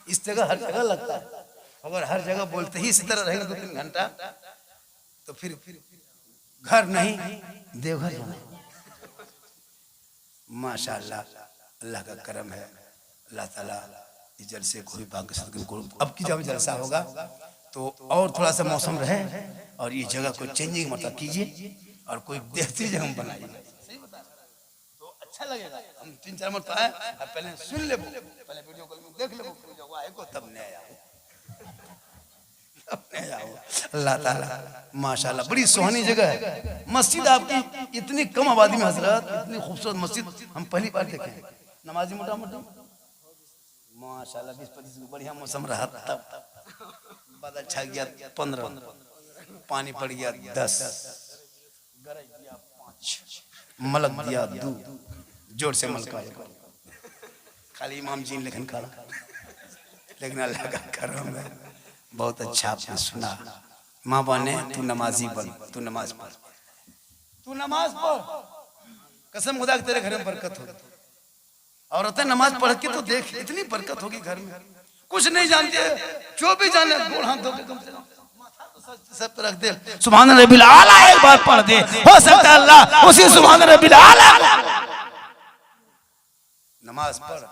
इस जगह हर जगह लगता है। अगर हर जगह बोलते ही इसी तरह रहेंगे 2-3 घंटा तो फिर घर नहीं देवघर जाना। माशाल्लाह अल्लाह का करम है अल्लाह ताला इस जलसे को भी पाक को अब की जब जलसा होगा तो और थोड़ा सा मौसम रहे और ये जगह को चेंजिंग मतलब कीजिए और कोई देखती जगह बनाइए तो अच्छा लगेगा। हम 3-4 मरतबा आए पहले सुन ले पहले वीडियो कॉल में देख ले तब नहीं आया अल्लाह ताला माशाल्लाह बड़ी सुहानी जगह है। मस्जिद आपकी इतनी कम आबादी में हजरत इतनी खूबसूरत मस्जिद हम पहली बार देखे। नमाजी मोटा मोटा माशाल्लाह 20-25 बढ़िया मौसम रहा तब बादल छा गया 15 पानी पड़ गया 10 गरज दिया 5 मलक दिया 2 जोर से मलका खाली इमाम जी लेकिन खड़ा लेकिन अल्लाह का करम है बहुत अच्छा आपने सुना। माँ बने तू नमाजी बन तू नमाज पढ़ कसम खुदा तेरे घर में बरकत होगी। औरतें नमाज पढ़ के तो देख इतनी बरकत होगी घर में कुछ नहीं जानते जो भी जाने गोड़ हाथ धो के कम से कम माथा तो सब रख दे। सुभान रब्बिल आला एक बार पढ़ दे, हो सकता है अल्लाह उसी सुभान रब्बिल आला। नमाज पढ़,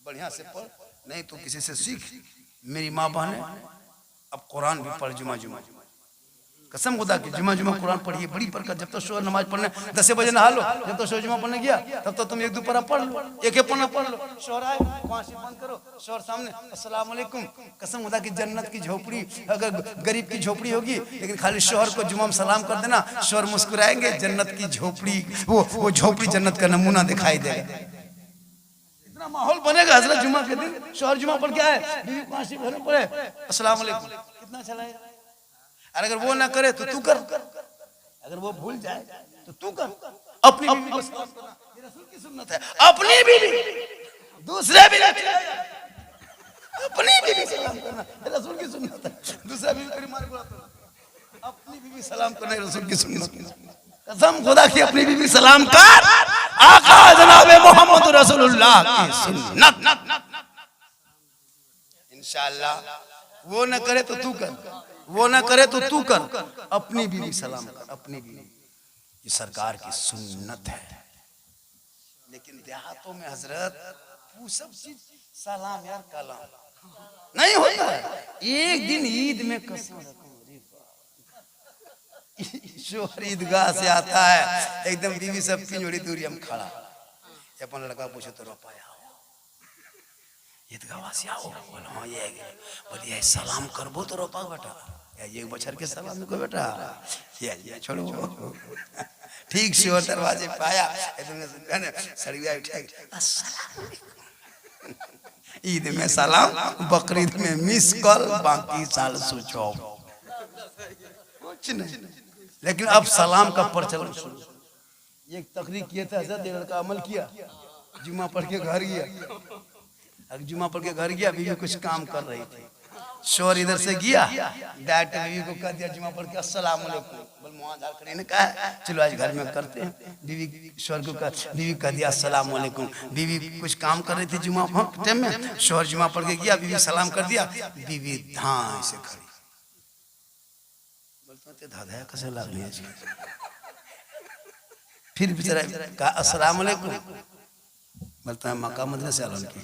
बढ़िया से पढ़, नहीं तो किसी से सीख। मेरी माँ बहन अब कुरान भी पढ़, जुमा जुमा कसम खुदा की जुमा जुमा कुरान पढ़िए, बड़ी बरकत। जब तो शोर नमाज पढ़ने 10 बजे नहा लो, जब तो शोर जुमा पढ़ने गया तब तो तुम एक दो पारा पढ़ लो, एक पन्ना पढ़ लो। शोर आए वहां से बंद करो, शोर सामने अस्सलाम वालेकुम। कसम खुदा की जन्नत की झोपड़ी, अगर गरीब की झोपड़ी होगी लेकिन खाली शोहर को जुमा में सलाम कर देना, शोहर मुस्कुराएंगे, जन्नत की झोपड़ी, वो झोपड़ी जन्नत का नमूना दिखाई देगा। इतना माहौल बनेगा हजरत जुमा के दिन। शोहर जुमा पढ़ के आए, बीवी को आशीर्वाद देना पड़े, अस्सलाम वालेकुम, कितना चलाएगा। और अगर वो ना करे तो तू कर, अगर वो भूल जाए तो तू कर। अपनी बीवी को सलाम करना ये रसूल की सुन्नत है। अपनी बीवी, दूसरे बीवी, अपनी बीवी सलाम करना ये रसूल की सुन्नत है। दूसरा बीवी करी मार बोला तो अपनी बीवी सलाम करना रसूल की सुन्नत है। कसम खुदा की अपनी बीवी सलाम कर, आका जनाबे मोहम्मद रसूलुल्लाह की सुन्नत। इंशाअल्लाह वो न करे तो तू कर, वो ना करे तो तू कर, अपनी बीवी सलाम कर, अपनी बीवी। ये सरकार की सुन्नत है। लेकिन देहातों में हजरत वो सब चीज सलाम यार कलाम नहीं होता है। एक दिन ईद में कसम शोहर ईदगाह से आता है, एकदम बीवी सब पिंजोड़ी दूरी हम खड़ा, अपन लड़का पूछो तो रो पाया ईदगाह से आओ, बोलो हाँ ये बोलिए सलाम करबो तो रोपा बेटा, ये बछर के सलाम में को बेटा ये छोड़ो। ठीक से दरवाजे पाया, सड़िया उठा, ईद में सलाम, बकरीद में मिस कॉल, बाकी साल सोचो कुछ नहीं। लेकिन अब सलाम का प्रचलन शुरू। एक तकरीर किया था हजरत, एक लड़का अमल किया, जुमा पढ़ के घर गया, जुमा पढ़ के घर गया, बीवी कुछ काम कर रही थी, शोर इधर से गया, डायरेक्ट बीवी को कह दिया जुमा पढ़ के अस्सलाम वालेकुम, बोल मुँह झाड़ कर ने कहा चलो आज घर में करते हैं। बीवी शोर को बीवी कह दिया अस्सलाम वालेकुम। बीवी कुछ काम कर रही थी जुमा टाइम में, शोर जुमा पढ़ के गया, बीवी सलाम कर दिया, बीवी धां से खड़ी, बोलते धाधा कैसे लग रही है। फिर बेचारा कहा अस्सलाम वालेकुम, बोलता है मक्का मदीना से आलन की।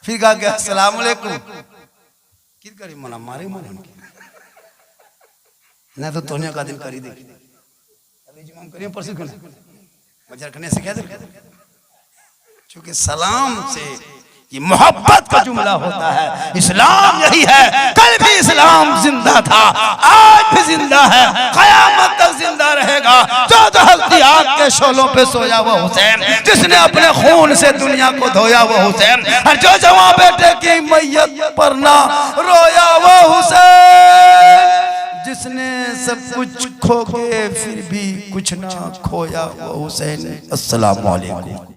फिर कहा क्या अस्सलाम वालेकुम, किर करी मना मारे मन उनकी ना तो तोने का दिन करी दे, अभी जुमा करिए परसों करना मजार करने सिखा दे। क्योंकि सलाम से ये मोहब्बत का जुमला होता है। इस्लाम यही है, कल भी इस्लाम जिंदा था, आज भी जिंदा है, क़यामत तक जिंदा रहेगा। जो दहकती आग के शोलों पे सोया वो हुसैन, जिसने अपने खून से दुनिया को धोया वो हुसैन, और जो जवां बेटे की मैयत पर ना रोया वो हुसैन, जिसने सब कुछ खो के फिर भी कुछ ना खोया वो हुसैन। अस्सलाम वालेकुम।